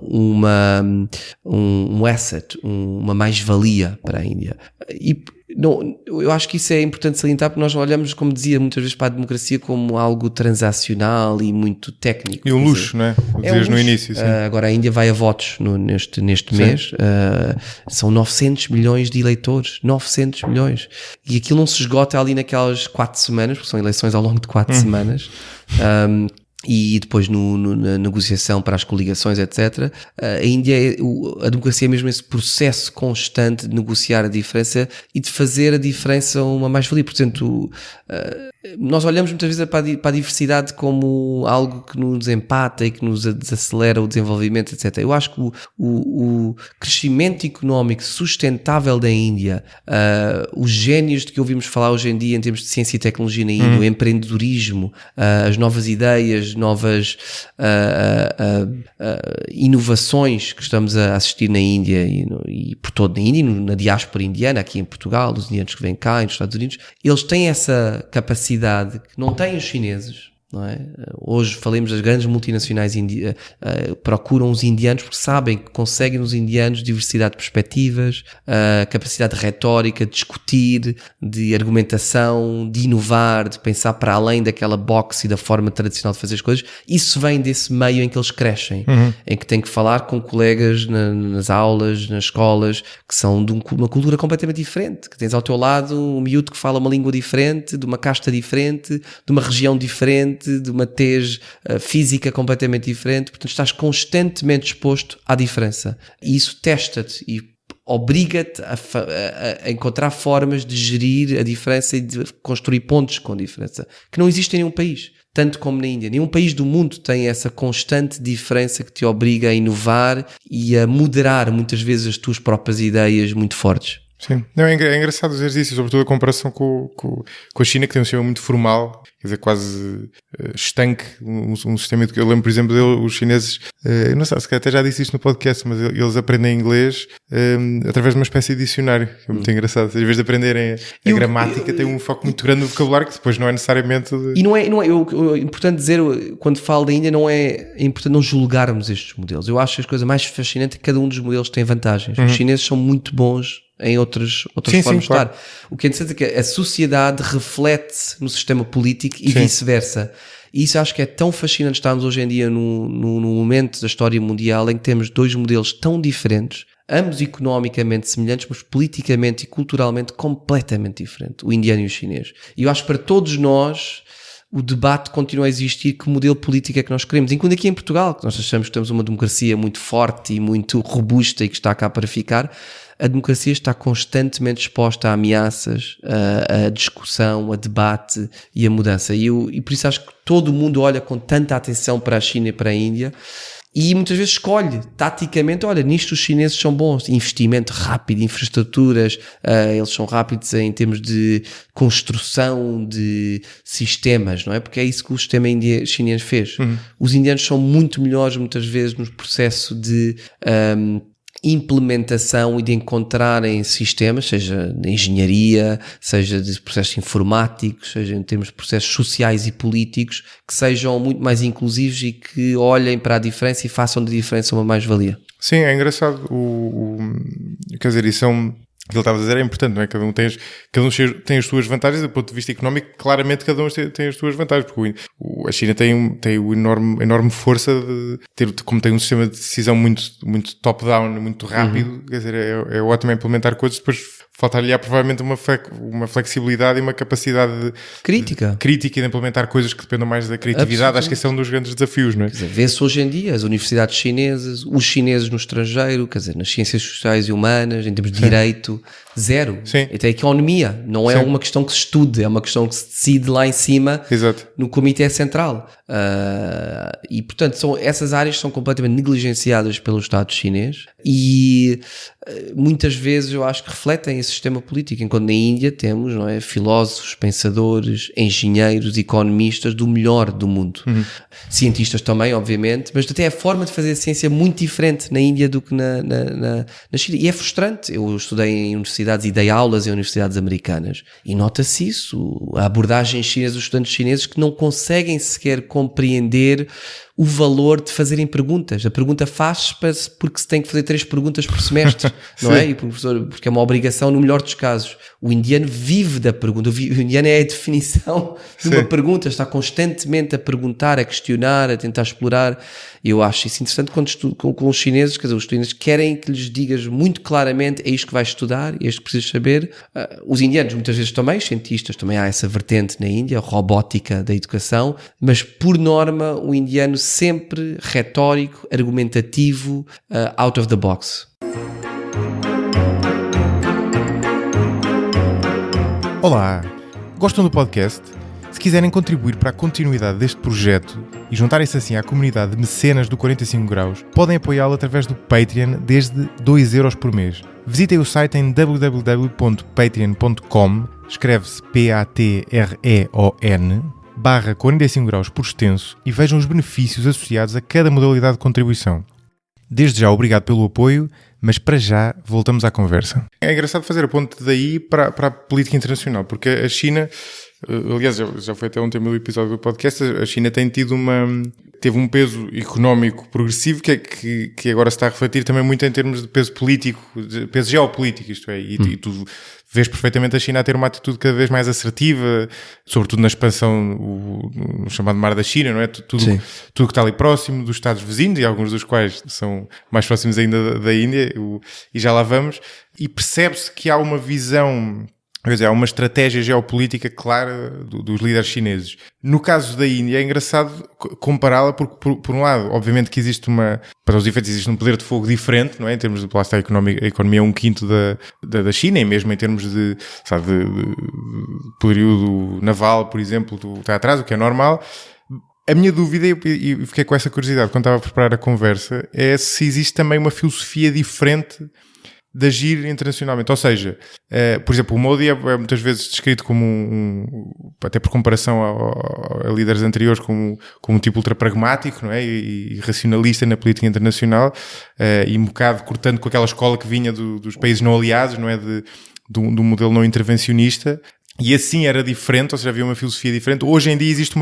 um asset, uma mais-valia para a Índia. E não, eu acho que isso é importante salientar, porque nós olhamos, como dizia, muitas vezes para a democracia como algo transacional e muito técnico. E um luxo, não é? Dizias no início. Sim. Agora a Índia vai a votos neste mês. São 900 milhões de eleitores. 900 milhões. E aquilo não se esgota ali naquelas 4 semanas, porque são eleições ao longo de 4 semanas. E depois na negociação para as coligações, etc. A Índia, a democracia é mesmo esse processo constante de negociar a diferença e de fazer a diferença uma mais-valia. Portanto, nós olhamos muitas vezes para a diversidade como algo que nos empata e que nos desacelera o desenvolvimento, etc. Eu acho que o crescimento económico sustentável da Índia, os génios de que ouvimos falar hoje em dia em termos de ciência e tecnologia na Índia, o empreendedorismo, as novas ideias, novas inovações que estamos a assistir na Índia e por todo na Índia, na diáspora indiana, aqui em Portugal, os indianos que vêm cá, nos Estados Unidos, eles têm essa capacidade que não têm os chineses. Não é? Hoje falamos das grandes multinacionais procuram os indianos porque sabem que conseguem nos indianos diversidade de perspectivas, capacidade de retórica, de discutir, de argumentação, de inovar, de pensar para além daquela box e da forma tradicional de fazer as coisas. Isso vem desse meio em que eles crescem, em que têm que falar com colegas nas aulas, nas escolas, que são de uma cultura completamente diferente, que tens ao teu lado um miúdo que fala uma língua diferente, de uma casta diferente, de uma região diferente, de uma tez física completamente diferente. Portanto, estás constantemente exposto à diferença. E isso testa-te e obriga-te a encontrar formas de gerir a diferença e de construir pontos com diferença, que não existe em nenhum país, tanto como na Índia. Nenhum país do mundo tem essa constante diferença que te obriga a inovar e a moderar muitas vezes as tuas próprias ideias muito fortes. Sim, não, é engraçado dizer isso, sobretudo a comparação com a China, que tem um sistema muito formal, quer dizer, quase estanque, um sistema que eu lembro, por exemplo, os chineses, eu não sei, se até já disse isto no podcast, mas eles aprendem inglês através de uma espécie de dicionário, que é muito engraçado. Às vezes de aprenderem a gramática, tem um foco muito grande no vocabulário, que depois não é necessariamente... E não é importante dizer, quando falo da Índia, é importante não julgarmos estes modelos. Eu acho que a coisa mais fascinante é que cada um dos modelos tem vantagens. Os chineses são muito bons em outras formas de estar. Claro. O que é interessante é que a sociedade reflete no sistema político e vice-versa. E isso acho que é tão fascinante estarmos hoje em dia no momento da história mundial em que temos dois modelos tão diferentes, ambos economicamente semelhantes, mas politicamente e culturalmente completamente diferentes, o indiano e o chinês. E eu acho que para todos nós o debate continua a existir, que modelo político é que nós queremos, incluindo aqui em Portugal, que nós achamos que temos uma democracia muito forte e muito robusta e que está cá para ficar. A democracia está constantemente exposta a ameaças, a discussão, a debate e a mudança. E por isso acho que todo o mundo olha com tanta atenção para a China e para a Índia e muitas vezes escolhe taticamente, olha, nisto os chineses são bons, investimento rápido, infraestruturas, eles são rápidos em termos de construção de sistemas, não é? Porque é isso que o sistema chinês fez. Os indianos são muito melhores muitas vezes no processo de implementação e de encontrarem sistemas, seja de engenharia, seja de processos informáticos, seja em termos de processos sociais e políticos, que sejam muito mais inclusivos e que olhem para a diferença e façam da diferença uma mais-valia. Sim, é engraçado. Quer dizer, isso é o que ele estava a dizer é importante, não é? Cada um tem as suas vantagens, do ponto de vista económico, claramente cada um tem as suas vantagens, porque a China tem enorme força de ter, como tem um sistema de decisão muito top-down, muito rápido, quer dizer, é ótimo implementar coisas, depois faltar-lhe provavelmente uma flexibilidade e uma capacidade crítica de implementar coisas que dependam mais da criatividade. Acho que esse é um dos grandes desafios, não é? Quer dizer, vê-se hoje em dia as universidades chinesas, os chineses no estrangeiro, quer dizer, nas ciências sociais e humanas, em termos de direito, zero. Sim. Até a economia. Não é uma questão que se estude, é uma questão que se decide lá em cima. Exato. No Comitê Central. E, portanto, essas áreas são completamente negligenciadas pelo Estado chinês e muitas vezes eu acho que refletem esse sistema político, enquanto na Índia temos, não é, filósofos, pensadores, engenheiros, economistas do melhor do mundo. Cientistas também, obviamente, mas até a forma de fazer ciência é muito diferente na Índia do que na China. E é frustrante. Eu estudei em universidades e dei aulas em universidades americanas e nota-se isso. A abordagem chinesa dos estudantes chineses que não conseguem sequer compreender o valor de fazerem perguntas. A pergunta faz-se porque se tem que fazer 3 perguntas por semestre, não é? E porque é uma obrigação no melhor dos casos. O indiano vive da pergunta. O indiano é a definição de uma pergunta. Está constantemente a perguntar, a questionar, a tentar explorar. Eu acho isso interessante quando estudo com os chineses. Quer dizer, os chineses querem que lhes digas muito claramente é isto que vais estudar, é isto que precisas saber. Os indianos muitas vezes também, cientistas, também há essa vertente na Índia, a robótica da educação, mas por norma o indiano sempre retórico, argumentativo, out of the box. Olá! Gostam do podcast? Se quiserem contribuir para a continuidade deste projeto e juntarem-se assim à comunidade de mecenas do 45 graus, podem apoiá-lo através do Patreon desde 2€ por mês. Visitem o site em www.patreon.com, escreve-se patreon/45 graus por extenso e vejam os benefícios associados a cada modalidade de contribuição. Desde já, obrigado pelo apoio, mas para já voltamos à conversa. É engraçado fazer a ponte daí para a política internacional, porque a China, aliás, já foi até um tema do episódio do podcast, a China tem tido teve um peso económico progressivo que agora se está a refletir também muito em termos de peso político, de peso geopolítico, isto é, e tu vês perfeitamente a China a ter uma atitude cada vez mais assertiva, sobretudo na expansão no chamado Mar da China, não é? Tudo que está ali próximo dos Estados vizinhos, e alguns dos quais são mais próximos ainda da Índia, e já lá vamos, e percebe-se que há uma visão... Quer dizer, há uma estratégia geopolítica clara dos líderes chineses. No caso da Índia é engraçado compará-la porque, por um lado, obviamente que existe para os efeitos existe um poder de fogo diferente, não é? Em termos de plástica económica, a economia é 1/5 da China, e mesmo em termos de poderio naval, por exemplo, está atrás, o que é normal. A minha dúvida, e fiquei com essa curiosidade quando estava a preparar a conversa, é se existe também uma filosofia diferente de agir internacionalmente. Ou seja, por exemplo, o Modi é muitas vezes descrito como até por comparação a líderes anteriores, como um tipo ultra pragmático, não é? E racionalista na política internacional, e um bocado cortando com aquela escola que vinha dos países não aliados, não é? Do modelo não intervencionista. E assim era diferente, ou seja, havia uma filosofia diferente. Hoje em dia existe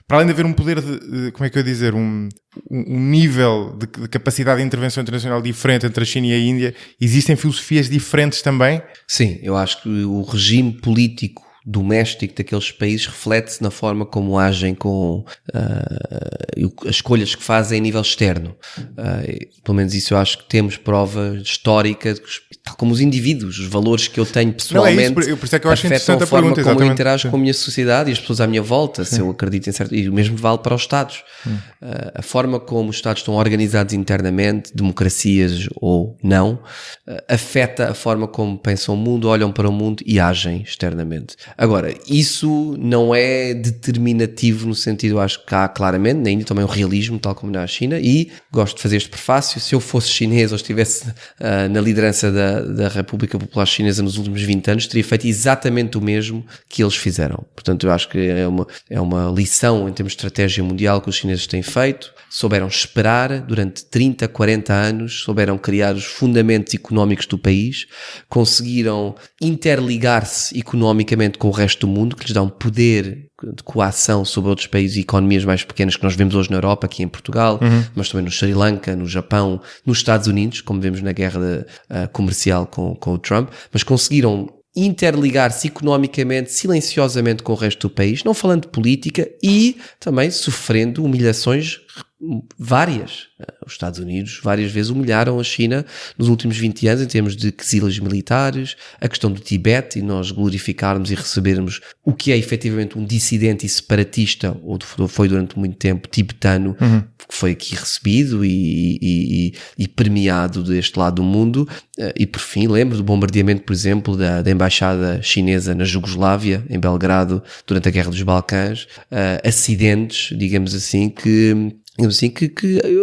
para além de haver um poder como é que eu ia dizer, um nível de capacidade de intervenção internacional diferente entre a China e a Índia, existem filosofias diferentes também? Sim, eu acho que o regime político doméstico daqueles países reflete-se na forma como agem com as escolhas que fazem a nível externo. Pelo menos isso eu acho que temos prova histórica, tal como os indivíduos, os valores que eu tenho pessoalmente, por isso é que eu acho afetam a forma pergunta, como eu interajo com a minha sociedade e as pessoas à minha volta, se eu acredito em certo... E o mesmo vale para os Estados. A forma como os Estados estão organizados internamente, democracias ou não, afeta a forma como pensam o mundo, olham para o mundo e agem externamente. Agora, isso não é determinativo no sentido, acho que há claramente, na Índia também o realismo, tal como na China, e gosto de fazer este prefácio, se eu fosse chinês ou estivesse na liderança da República Popular Chinesa nos últimos 20 anos, teria feito exatamente o mesmo que eles fizeram. Portanto, eu acho que é uma lição em termos de estratégia mundial que os chineses têm feito, souberam esperar durante 30, 40 anos, souberam criar os fundamentos económicos do país, conseguiram interligar-se economicamente com o resto do mundo, que lhes dá um poder de coação sobre outros países e economias mais pequenas que nós vemos hoje na Europa, aqui em Portugal, mas também no Sri Lanka, no Japão, nos Estados Unidos, como vemos na guerra comercial com o Trump, mas conseguiram interligar-se economicamente, silenciosamente com o resto do país, não falando de política e também sofrendo humilhações os Estados Unidos várias vezes humilharam a China nos últimos 20 anos em termos de quesilas militares, a questão do Tibete, e nós glorificarmos e recebermos o que é efetivamente um dissidente e separatista, ou foi durante muito tempo tibetano, que foi aqui recebido e premiado deste lado do mundo. E por fim, lembro do bombardeamento, por exemplo, da embaixada chinesa na Jugoslávia, em Belgrado, durante a Guerra dos Balcãs, acidentes, digamos assim, que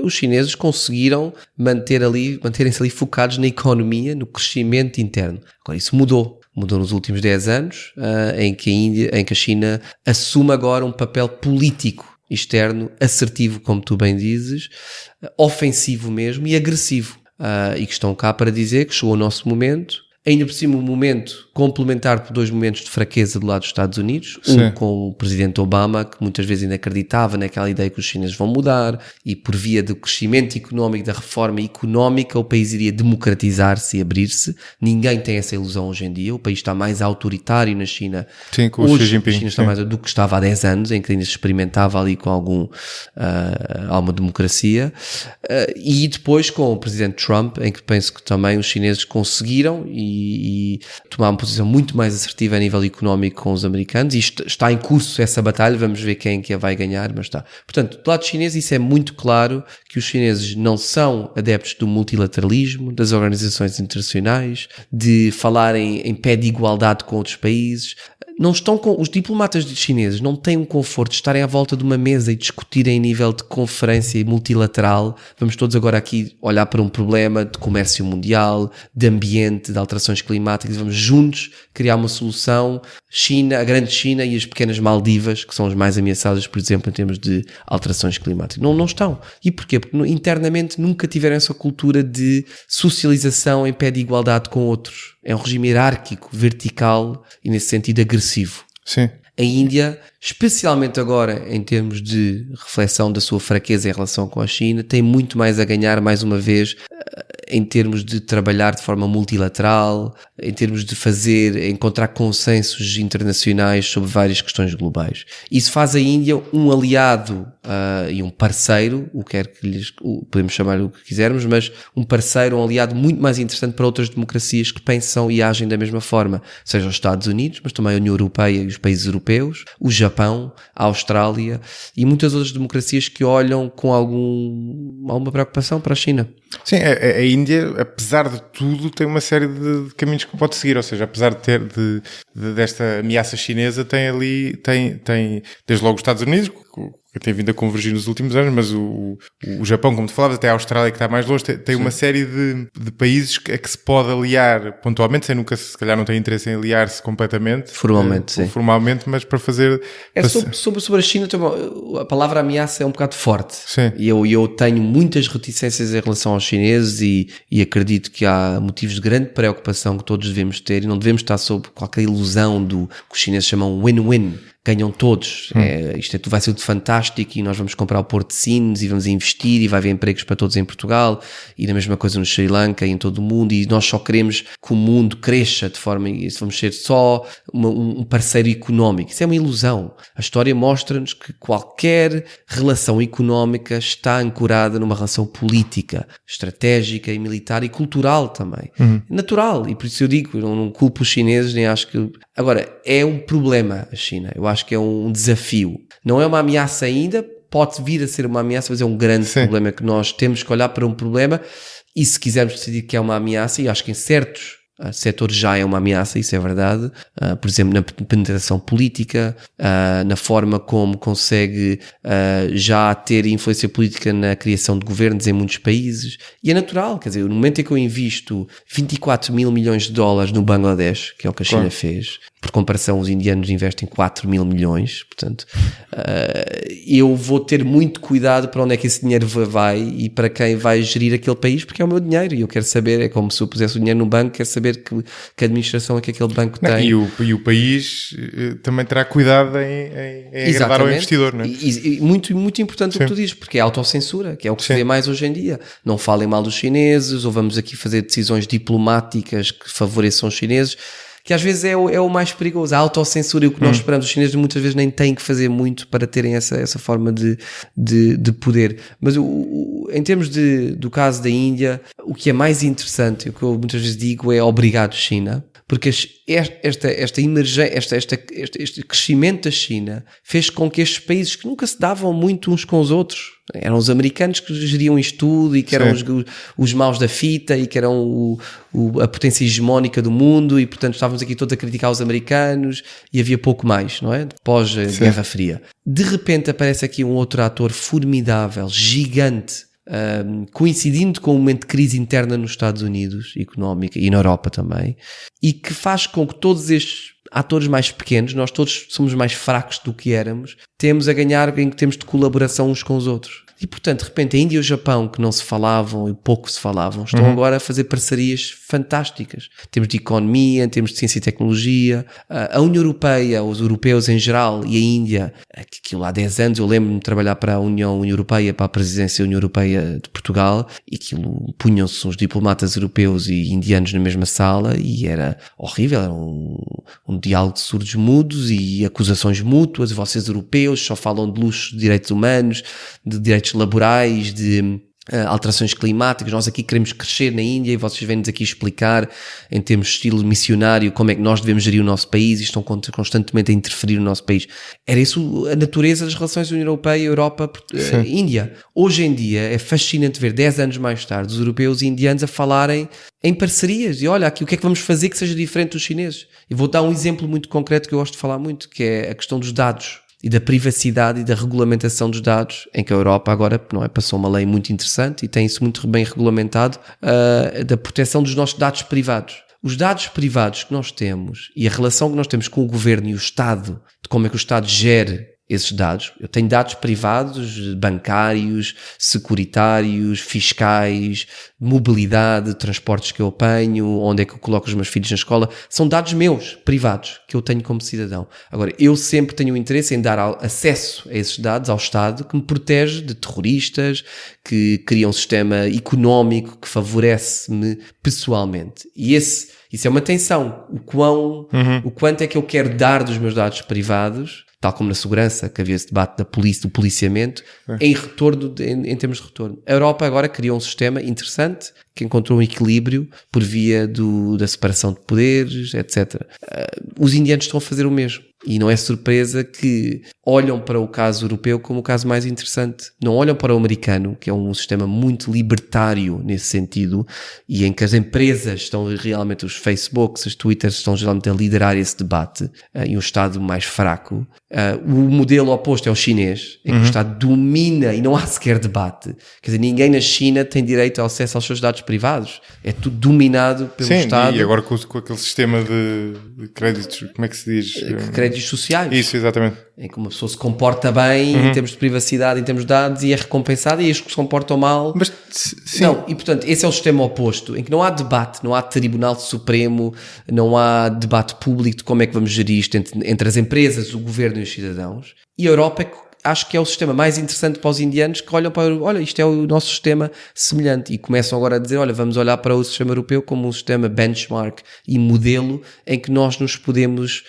os chineses conseguiram manterem-se ali focados na economia, no crescimento interno. Agora, isso mudou nos últimos 10 anos, em que a China assume agora um papel político externo, assertivo, como tu bem dizes, ofensivo mesmo e agressivo. E que estão cá para dizer que chegou o nosso momento, ainda por cima um momento complementar por 2 momentos de fraqueza do lado dos Estados Unidos, um com o presidente Obama, que muitas vezes ainda acreditava naquela ideia que os chineses vão mudar, e por via do crescimento económico, da reforma económica, o país iria democratizar-se e abrir-se. Ninguém tem essa ilusão hoje em dia, o país está mais autoritário na China. Sim, com o Xi Jinping. A China está mais do que estava há 10 anos, em que ainda se experimentava ali com alguma democracia, e depois com o presidente Trump, em que penso que também os chineses conseguiram e tomar uma posição muito mais assertiva a nível económico com os americanos, e está em curso essa batalha, vamos ver quem que a vai ganhar, mas está. Portanto, do lado chinês isso é muito claro, que os chineses não são adeptos do multilateralismo, das organizações internacionais, de falarem em pé de igualdade com outros países. Não estão os diplomatas chineses não têm um conforto de estarem à volta de uma mesa e discutirem em nível de conferência multilateral. Vamos todos agora aqui olhar para um problema de comércio mundial, de ambiente, de alterações climáticas, vamos juntos criar uma solução. China, a grande China e as pequenas Maldivas, que são as mais ameaçadas, por exemplo, em termos de alterações climáticas. Não estão. E porquê? Porque internamente nunca tiveram essa cultura de socialização em pé de igualdade com outros. É um regime hierárquico, vertical e, nesse sentido, agressivo. Sim. A Índia, especialmente agora em termos de reflexão da sua fraqueza em relação com a China, tem muito mais a ganhar, mais uma vez, em termos de trabalhar de forma multilateral, em termos de encontrar consensos internacionais sobre várias questões globais. Isso faz a Índia um aliado e um parceiro, podemos chamar o que quisermos, mas um parceiro, um aliado muito mais interessante para outras democracias que pensam e agem da mesma forma, seja os Estados Unidos, mas também a União Europeia e os países europeus, o Japão, a Austrália e muitas outras democracias que olham com alguma preocupação para a China. Sim, a Índia, apesar de tudo, tem uma série de caminhos que pode seguir, ou seja, apesar de ter desta ameaça chinesa, tem desde logo os Estados Unidos, que tem vindo a convergir nos últimos anos, mas o Japão, como tu falavas, até a Austrália, que está mais longe, tem uma série de países a que se pode aliar pontualmente, sem nunca, se calhar não tem interesse em aliar-se completamente. Formalmente, sim. Formalmente, mas para fazer... Sobre a China, a palavra ameaça é um bocado forte. Sim. E eu tenho muitas reticências em relação aos chineses e acredito que há motivos de grande preocupação que todos devemos ter e não devemos estar sob qualquer ilusão do que os chineses chamam win-win. Ganham todos. Isto vai ser tudo fantástico e nós vamos comprar o Porto de Sines e vamos investir e vai haver empregos para todos em Portugal e a mesma coisa no Sri Lanka e em todo o mundo, e nós só queremos que o mundo cresça de forma que vamos ser só um parceiro económico. Isso é uma ilusão. A história mostra-nos que qualquer relação económica está ancorada numa relação política, estratégica e militar e cultural também. Natural. E por isso eu digo, eu não culpo os chineses, nem acho que... Agora, é um problema a China. Eu acho que é um desafio. Não é uma ameaça ainda, pode vir a ser uma ameaça, mas é um grande problema que nós temos que olhar para um problema e se quisermos decidir que é uma ameaça, e acho que em certos setores já é uma ameaça, isso é verdade, por exemplo na penetração política, na forma como consegue já ter influência política na criação de governos em muitos países, e é natural, quer dizer, no momento em que eu invisto 24 mil milhões de dólares no Bangladesh, que é o que a China fez, por comparação os indianos investem 4 mil milhões, portanto eu vou ter muito cuidado para onde é que esse dinheiro vai e para quem vai gerir aquele país, porque é o meu dinheiro e eu quero saber, é como se eu pusesse o dinheiro no banco, quero saber que administração é que aquele banco tem. E o país também terá cuidado em agradar ao investidor, não é? E muito, muito importante o que tu dizes, porque é a autocensura, que é o que se vê mais hoje em dia. Não falem mal dos chineses, ou vamos aqui fazer decisões diplomáticas que favoreçam os chineses. que às vezes é o mais perigoso, a autocensura, e o que nós esperamos. Os chineses muitas vezes nem têm que fazer muito para terem essa forma de poder. Mas em termos do caso da Índia, o que é mais interessante, o que eu muitas vezes digo é obrigado China, porque esta emergência, este crescimento da China fez com que estes países que nunca se davam muito uns com os outros, eram os americanos que geriam isto tudo e que eram os maus da fita e que eram a potência hegemónica do mundo, e portanto estávamos aqui todos a criticar os americanos e havia pouco mais, não é? Pós Guerra Fria. De repente aparece aqui um outro ator formidável, gigante, coincidindo com um momento de crise interna nos Estados Unidos, económica, e na Europa também, e que faz com que todos estes atores mais pequenos, nós todos somos mais fracos do que éramos, temos a ganhar em termos de colaboração uns com os outros. E, portanto, de repente, a Índia e o Japão, que não se falavam e pouco se falavam, estão agora a fazer parcerias fantásticas. Em termos de economia, em termos de ciência e tecnologia. A União Europeia, os europeus em geral, e a Índia, aquilo há 10 anos, eu lembro-me de trabalhar para a União Europeia, para a presidência da União Europeia de Portugal, e aquilo punham-se uns diplomatas europeus e indianos na mesma sala, e era horrível, era um diálogo de surdos mudos e acusações mútuas. Vocês europeus só falam de luxo, de direitos humanos, de direitos laborais, de alterações climáticas. Nós aqui queremos crescer na Índia e vocês vêm-nos aqui explicar em termos de estilo missionário como é que nós devemos gerir o nosso país, e estão constantemente a interferir no nosso país. Era isso a natureza das relações União Europeia, Europa, Índia. Hoje em dia é fascinante ver 10 anos mais tarde os europeus e indianos a falarem em parcerias, e olha aqui o que é que vamos fazer que seja diferente dos chineses. E vou dar um exemplo muito concreto que eu gosto de falar muito, que é a questão dos dados e da privacidade e da regulamentação dos dados, em que a Europa agora, não é, passou uma lei muito interessante e tem isso muito bem regulamentado, da proteção dos nossos dados privados. Os dados privados que nós temos e a relação que nós temos com o governo e o Estado, de como é que o Estado gere esses dados. Eu tenho dados privados, bancários, securitários, fiscais, mobilidade, transportes que eu apanho, onde é que eu coloco os meus filhos na escola. São dados meus, privados, que eu tenho como cidadão. Agora, eu sempre tenho o interesse em dar acesso a esses dados ao Estado, que me protege de terroristas, que cria um sistema económico que favorece-me pessoalmente. E isso é uma tensão. O quanto é que eu quero dar dos meus dados privados, tal como na segurança, que havia esse debate da polícia, do policiamento, em retorno, em termos de retorno. A Europa agora criou um sistema interessante que encontrou um equilíbrio por via da separação de poderes, etc. Os indianos estão a fazer o mesmo. E não é surpresa que olham para o caso europeu como o caso mais interessante. Não olham para o americano, que é um sistema muito libertário nesse sentido, e em que as empresas estão realmente, os Facebooks, as Twitters estão geralmente a liderar esse debate, e um Estado mais fraco. O modelo oposto é o chinês, em que o Estado domina e não há sequer debate. Quer dizer, ninguém na China tem direito ao acesso aos seus dados privados. É tudo dominado pelo Estado. E agora com aquele sistema de créditos, como é que se diz? Créditos sociais. Isso, exatamente. Em que uma pessoa se comporta bem em termos de privacidade, em termos de dados, e é recompensada, e os que se comportam mal... Mas, sim. Não, e portanto, esse é o sistema oposto, em que não há debate, não há Tribunal Supremo, não há debate público de como é que vamos gerir isto entre as empresas, o governo e os cidadãos. E a Europa acho que é o sistema mais interessante para os indianos, que olham para, olha, isto é o nosso sistema semelhante, e começam agora a dizer, olha, vamos olhar para o sistema europeu como um sistema benchmark e modelo em que nós podemos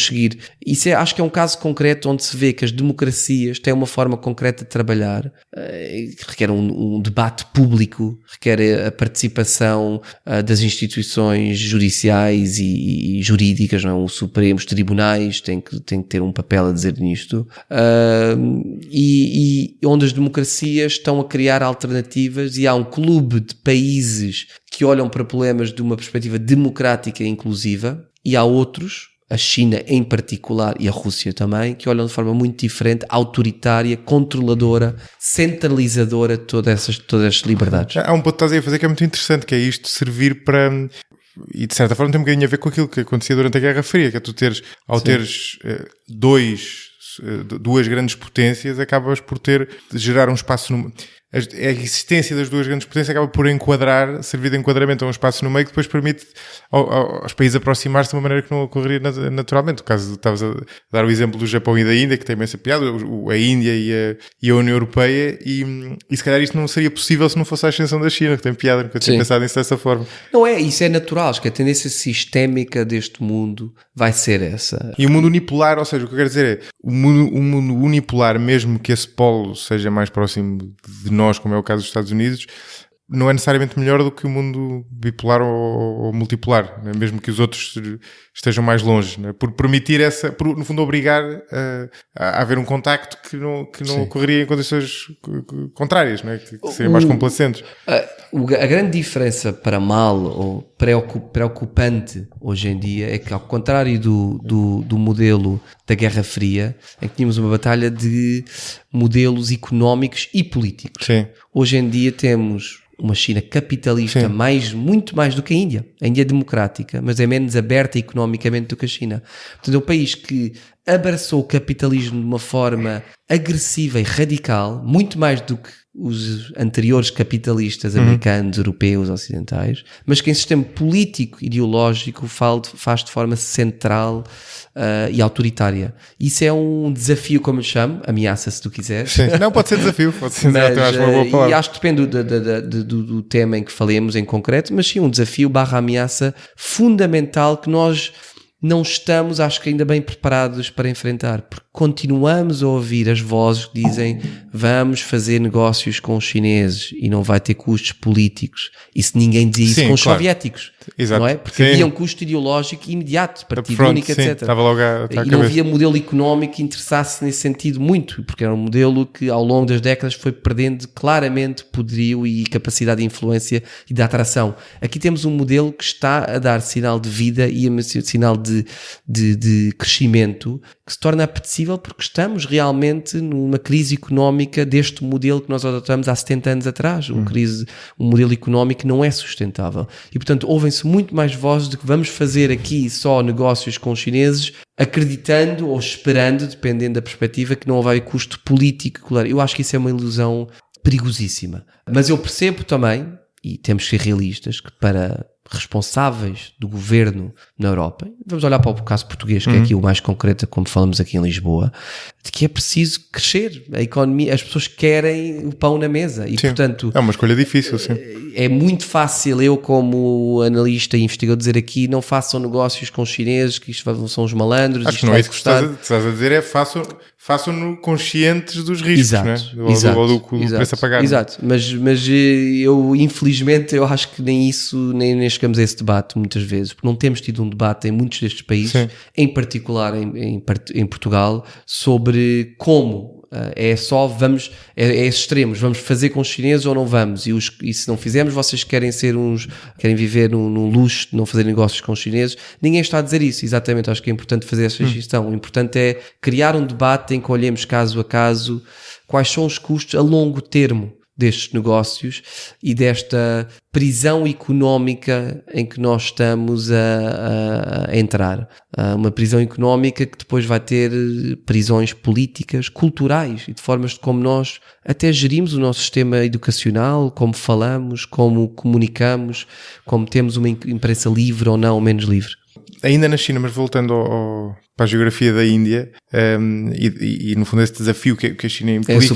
seguir. Isso acho que é um caso concreto onde se vê que as democracias têm uma forma concreta de trabalhar, que requer um debate público, requer a participação das instituições judiciais e jurídicas, não é? O Supremo, os tribunais têm que ter um papel a dizer nisto. E onde as democracias estão a criar alternativas, e há um clube de países que olham para problemas de uma perspectiva democrática e inclusiva, e há outros, a China em particular e a Rússia também, que olham de forma muito diferente, autoritária, controladora, centralizadora de todas estas liberdades. Há um ponto que estás aí a fazer que é muito interessante, que é isto servir para... E de certa forma tem um bocadinho a ver com aquilo que acontecia durante a Guerra Fria, que é tu teres duas grandes potências, acabas por gerar um espaço a existência das duas grandes potências acaba por servir de enquadramento a um espaço no meio que depois permite aos países aproximar-se de uma maneira que não ocorreria naturalmente. No caso, estavas a dar o exemplo do Japão e da Índia, que tem imensa piada, a Índia e a União Europeia, e se calhar isto não seria possível se não fosse a ascensão da China, que tem piada, nunca tinha pensado nisso dessa forma. Não é, isso é natural, acho que a tendência sistémica deste mundo vai ser essa. E o mundo unipolar, ou seja, o que eu quero dizer é, o mundo unipolar, mesmo que esse polo seja mais próximo de nós, como é o caso dos Estados Unidos, não é necessariamente melhor do que o mundo bipolar ou multipolar, né? Mesmo que os outros estejam mais longe, né? Por permitir no fundo obrigar a haver um contacto que não ocorreria em condições contrárias, né? Que seriam mais complacentes. A grande diferença para mal ou preocupante hoje em dia é que, ao contrário do modelo da Guerra Fria, em que tínhamos uma batalha de modelos económicos e políticos, hoje em dia temos uma China capitalista muito mais do que a Índia. A Índia é democrática, mas é menos aberta economicamente do que a China. Portanto, é um país que abraçou o capitalismo de uma forma agressiva e radical, muito mais do que os anteriores capitalistas americanos, europeus, ocidentais, mas que em sistema político, ideológico, faz de forma central e autoritária. Isso é um desafio, como eu chamo, ameaça, se tu quiseres. Sim. Não, pode ser desafio, pode ser mas, acho uma boa palavra. E acho que depende do tema em que falemos em concreto, mas sim um desafio / ameaça fundamental que nós não estamos, acho que ainda bem preparados para enfrentar, porque continuamos a ouvir as vozes que dizem vamos fazer negócios com os chineses e não vai ter custos políticos. E se ninguém dizia isso com os soviéticos, exato, não é? Porque havia um custo ideológico imediato, partido único, etc. Estava logo e não havia modelo económico que interessasse nesse sentido muito, porque era um modelo que ao longo das décadas foi perdendo claramente poderio e capacidade de influência e de atração. Aqui temos um modelo que está a dar sinal de vida e sinal de crescimento que se torna apetecível porque estamos realmente numa crise económica deste modelo que nós adotamos há 70 anos atrás. Um modelo económico que não é sustentável. E, portanto, ouvem-se muito mais vozes de que vamos fazer aqui só negócios com os chineses, acreditando ou esperando, dependendo da perspectiva, que não vai haver custo político. Eu acho que isso é uma ilusão perigosíssima. Mas eu percebo também, e temos que ser realistas, que para responsáveis do governo na Europa, vamos olhar para o caso português, que é aqui o mais concreto, como falamos aqui em Lisboa, de que é preciso crescer a economia, as pessoas querem o pão na mesa e, portanto... É uma escolha difícil, sim. É muito fácil eu, como analista e investigador, dizer aqui não façam negócios com os chineses, que isto são os malandros. Acho que não é isso que estás a dizer, é façam-no conscientes dos riscos, exato, né? Ou do preço a pagar. Exato, mas eu, infelizmente, eu acho que nem chegamos a esse debate muitas vezes, porque não temos tido um debate em muitos destes países, em particular em Portugal, sobre como é só extremos, vamos fazer com os chineses ou não vamos, e se não fizermos vocês querem viver num luxo de não fazer negócios com os chineses. Ninguém está a dizer isso, exatamente. Acho que é importante fazer essa gestão. O importante é criar um debate em que olhemos caso a caso quais são os custos a longo termo destes negócios e desta prisão económica em que nós estamos a entrar. Uma prisão económica que depois vai ter prisões políticas, culturais e de formas de como nós até gerimos o nosso sistema educacional, como falamos, como comunicamos, como temos uma imprensa livre ou não, ou menos livre. Ainda na China, mas voltando para a geografia da Índia e no fundo esse desafio que a China implica.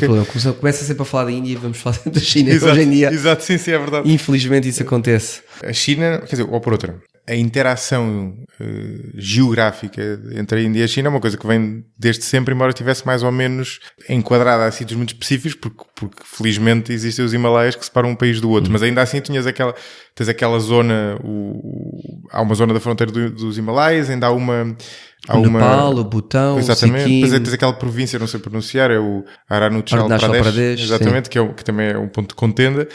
Começa sempre a falar da Índia e vamos falar da China exato, hoje em dia. Exato, sim, é verdade. Infelizmente isso acontece. A China, quer dizer, ou por outra, a interação geográfica entre a Índia e a China é uma coisa que vem desde sempre, embora estivesse mais ou menos enquadrada a sítios muito específicos, porque felizmente existem os Himalaias que separam um país do outro, mas ainda assim tens aquela zona, há uma zona da fronteira dos Himalaias, ainda há uma... O Nepal, o Butão, exatamente. o Sikkim. Depois tens aquela província, não sei pronunciar, é o Arunachal Pradesh, exatamente, que também é um ponto de contenda.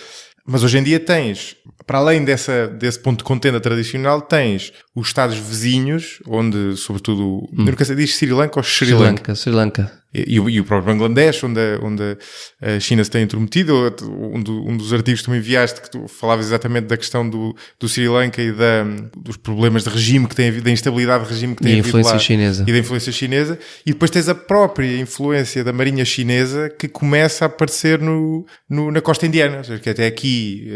Mas hoje em dia tens, para além desse ponto de contenda tradicional, tens os Estados vizinhos, onde, sobretudo, eu nunca sei, diz Sri Lanka ou Sri Lanka? Sri Lanka. E o próprio Bangladesh, onde a China se tem intrometido. Um dos artigos que tu me enviaste, que tu falavas exatamente da questão do Sri Lanka e dos problemas de regime que tem havido, da instabilidade de regime que tem havido lá. Chinesa. E da influência chinesa. E depois tens a própria influência da marinha chinesa que começa a aparecer na costa indiana. Ou seja, que até aqui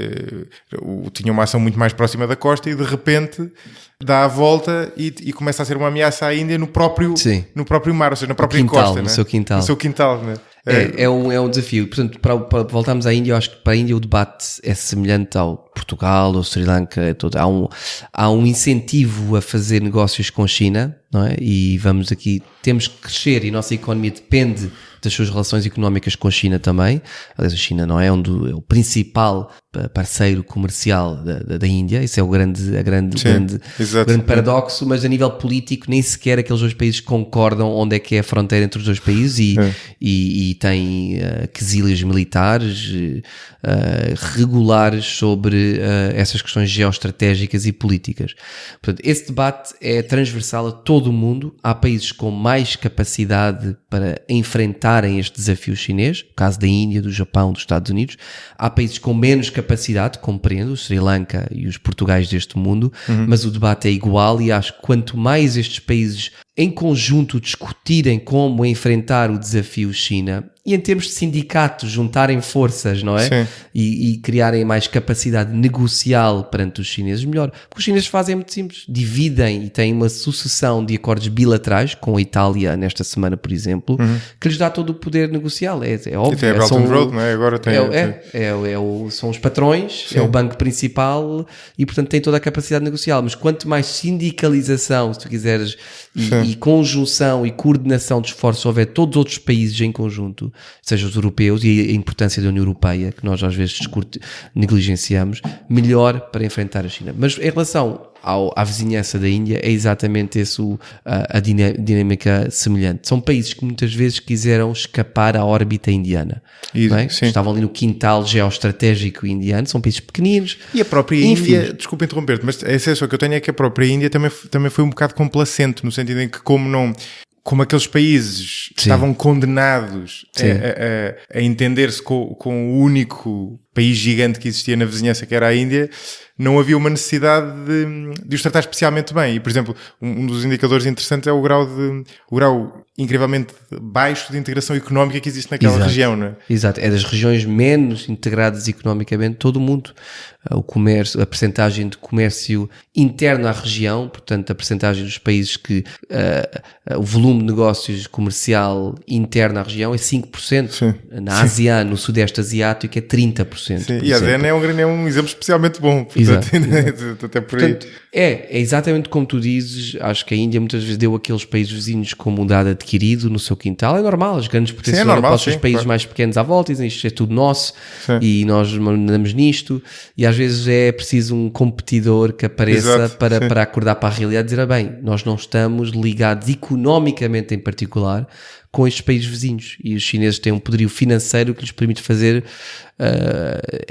tinha uma ação muito mais próxima da costa e de repente dá a volta e começa a ser uma ameaça à Índia no próprio mar, ou seja, na própria costa. No seu quintal. No seu quintal, né? É um desafio. Portanto, para voltarmos à Índia, eu acho que para a Índia o debate é semelhante ao Portugal, ao Sri Lanka, há um incentivo a fazer negócios com a China, não é? E temos que crescer e a nossa economia depende das suas relações económicas com a China também. Aliás, a China não é o principal parceiro comercial da Índia, isso é o grande paradoxo, mas a nível político nem sequer aqueles dois países concordam onde é que é a fronteira entre os dois países e tem quesílios militares regulares sobre essas questões geoestratégicas e políticas. Portanto, esse debate é transversal a todo o mundo. Há países com mais capacidade para enfrentarem este desafio chinês, o caso da Índia, do Japão, dos Estados Unidos. Há países com menos capacidade, compreendo, o Sri Lanka e os Portugais deste mundo, mas o debate é igual e acho que quanto mais estes países em conjunto discutirem como enfrentar o desafio China e em termos de sindicatos juntarem forças, não é? E criarem mais capacidade negocial perante os chineses, melhor. Porque os chineses fazem muito simples, dividem e têm uma sucessão de acordos bilaterais com a Itália nesta semana, por exemplo, que lhes dá todo o poder negocial. É óbvio. E tem a Belt and Road, não é? Agora tem... são os patrões, é o banco principal e, portanto, tem toda a capacidade negocial. Mas quanto mais sindicalização, se tu quiseres, e conjunção e coordenação de esforços houver todos os outros países em conjunto, seja os europeus e a importância da União Europeia, que nós às vezes negligenciamos, melhor para enfrentar a China. Mas em relação à vizinhança da Índia, é exatamente a dinâmica semelhante. São países que muitas vezes quiseram escapar à órbita indiana. Estavam ali no quintal geoestratégico indiano, são países pequeninos. E a própria Índia, desculpa interromper-te, mas a sensação que eu tenho é que a própria Índia também foi um bocado complacente, no sentido em que como aqueles países estavam condenados a entender-se com o único país gigante que existia na vizinhança, que era a Índia, não havia uma necessidade de os tratar especialmente bem. E, por exemplo, um dos indicadores interessantes é o grau incrivelmente baixo de integração económica que existe naquela região, não é? Exato, é das regiões menos integradas economicamente de todo o mundo. O comércio, a percentagem de comércio interno à região, portanto a percentagem dos países que o volume de negócios comercial interno à região é 5%. Na ASEAN, no Sudeste Asiático, é 30%. E a ASEAN é um exemplo especialmente bom. Portanto, até por aí. Portanto, é exatamente como tu dizes. Acho que a Índia muitas vezes deu aqueles países vizinhos como um dado adquirido no seu quintal. É normal, as grandes potências europeias, os países mais pequenos à volta dizem isto é tudo nosso e nós mandamos nisto, e às vezes é preciso um competidor que apareça para acordar para a realidade e dizer, bem, nós não estamos ligados economicamente em particular com estes países vizinhos, e os chineses têm um poderio financeiro que lhes permite fazer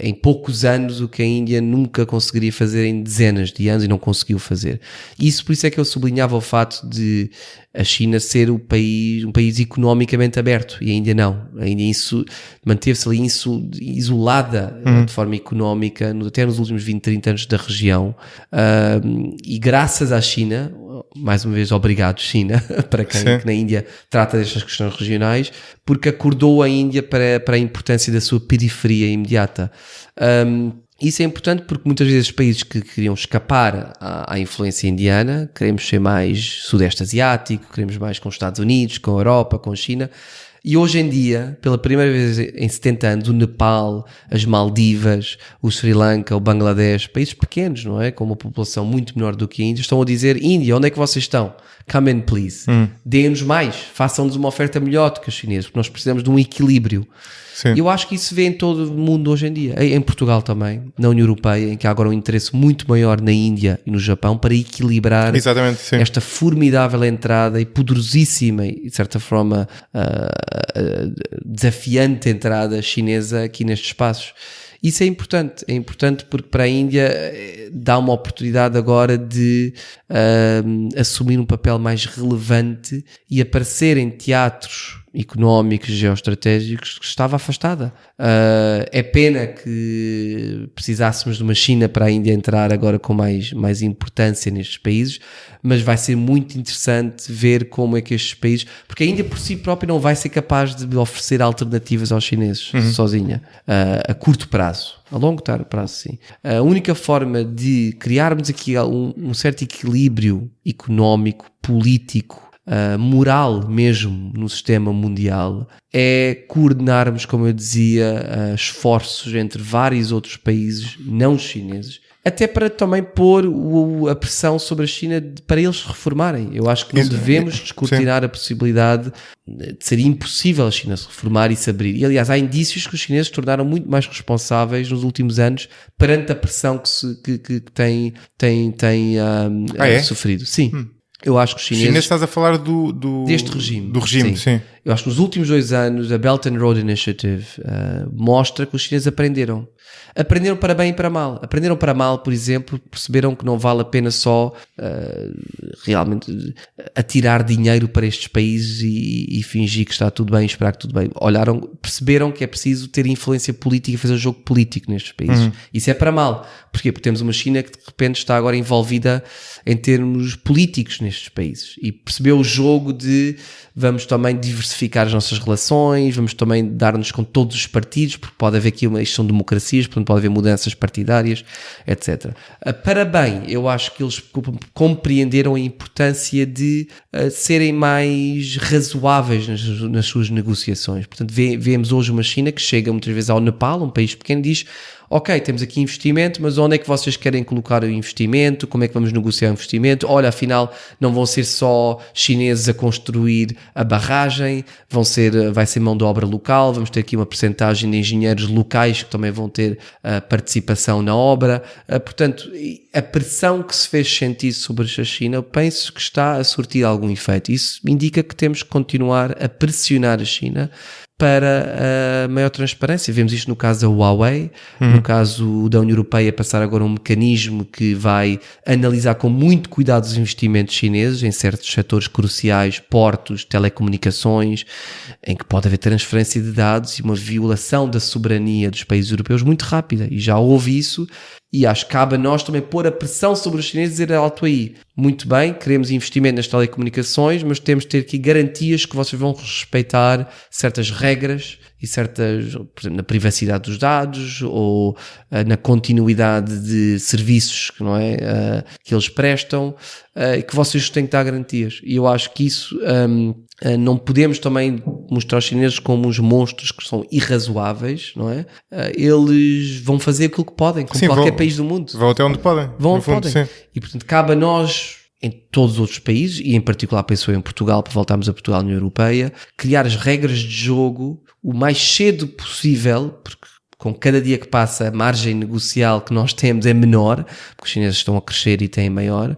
em poucos anos o que a Índia nunca conseguiria fazer em dezenas de anos e não conseguiu fazer. Isso, por isso é que eu sublinhava o fato de a China ser um país economicamente aberto e a Índia não. A Índia manteve-se ali isolada de forma económica até nos últimos 20, 30 anos da região, e graças à China, mais uma vez obrigado China, para quem que na Índia trata destas questões regionais, porque acordou a Índia para a importância da sua periferia imediata. Isso é importante porque muitas vezes os países que queriam escapar à influência indiana, queremos ser mais sudeste asiático, queremos mais com os Estados Unidos, com a Europa, com a China, e hoje em dia, pela primeira vez em 70 anos, o Nepal, as Maldivas, o Sri Lanka, o Bangladesh, países pequenos, não é? Com uma população muito menor do que a Índia, estão a dizer, Índia, onde é que vocês estão? Come in, please. Deem-nos mais, façam-nos uma oferta melhor do que os chineses, porque nós precisamos de um equilíbrio. E eu acho que isso se vê em todo o mundo hoje em dia, em Portugal também, na União Europeia, em que há agora um interesse muito maior na Índia e no Japão para equilibrar esta formidável entrada e poderosíssima e, de certa forma, desafiante entrada chinesa aqui nestes espaços. Isso é importante porque para a Índia dá uma oportunidade agora de assumir um papel mais relevante e aparecer em teatros económicos, geoestratégicos, que estava afastada. É pena que precisássemos de uma China para a Índia entrar agora com mais importância nestes países, mas vai ser muito interessante ver como é que estes países, porque a Índia por si própria não vai ser capaz de oferecer alternativas aos chineses sozinha, a curto prazo. A longo prazo, sim. A única forma de criarmos aqui um certo equilíbrio económico, político, moral mesmo no sistema mundial é coordenarmos, como eu dizia, esforços entre vários outros países não chineses, até para também pôr a pressão sobre a China para eles se reformarem. Eu acho que não devemos descortinar a possibilidade de ser impossível a China se reformar e se abrir. E, aliás, há indícios que os chineses se tornaram muito mais responsáveis nos últimos anos perante a pressão que têm sofrido. Sim. Eu acho que os chineses... estás a falar deste regime. Do regime, sim. Eu acho que nos últimos 2 anos a Belt and Road Initiative mostra que os chineses aprenderam. Aprenderam para bem e para mal. Aprenderam para mal, por exemplo, perceberam que não vale a pena só realmente atirar dinheiro para estes países e fingir que está tudo bem, esperar que tudo bem. Perceberam que é preciso ter influência política e fazer um jogo político nestes países. Isso é para mal. Porquê? Porque temos uma China que de repente está agora envolvida em termos políticos nestes países e percebeu o jogo de vamos também diversificar as nossas relações, vamos também dar-nos com todos os partidos, porque pode haver aqui isto são democracias, portanto pode haver mudanças partidárias, etc. Para bem, eu acho que eles compreenderam a importância de serem mais razoáveis nas suas negociações. Portanto, vemos hoje uma China que chega muitas vezes ao Nepal, um país pequeno, e diz: ok, temos aqui investimento, mas onde é que vocês querem colocar o investimento? Como é que vamos negociar o investimento? Olha, afinal, não vão ser só chineses a construir a barragem, vai ser mão de obra local, vamos ter aqui uma percentagem de engenheiros locais que também vão ter participação na obra. Portanto, a pressão que se fez sentir sobre a China, eu penso que está a surtir algum efeito. Isso indica que temos que continuar a pressionar a China para a maior transparência. Vemos isto no caso da Huawei, no caso da União Europeia passar agora um mecanismo que vai analisar com muito cuidado os investimentos chineses em certos setores cruciais, portos, telecomunicações, em que pode haver transferência de dados e uma violação da soberania dos países europeus muito rápida, e já houve isso. E acho que cabe a nós também pôr a pressão sobre os chineses e dizer alto aí. Muito bem, queremos investimento nas telecomunicações, mas temos de ter aqui garantias que vocês vão respeitar certas regras e certas, por exemplo, na privacidade dos dados ou na continuidade de serviços que, não é, que eles prestam, e que vocês têm que dar garantias. E eu acho que isso... não podemos também mostrar aos chineses como uns monstros que são irrazoáveis, não é? Eles vão fazer aquilo que podem, como qualquer país do mundo. Vão até onde podem. Vão onde podem. Sim. E, portanto, cabe a nós, em todos os outros países, e em particular penso eu em Portugal, para voltarmos a Portugal na União Europeia, criar as regras de jogo o mais cedo possível, porque com cada dia que passa a margem negocial que nós temos é menor, porque os chineses estão a crescer e têm maior,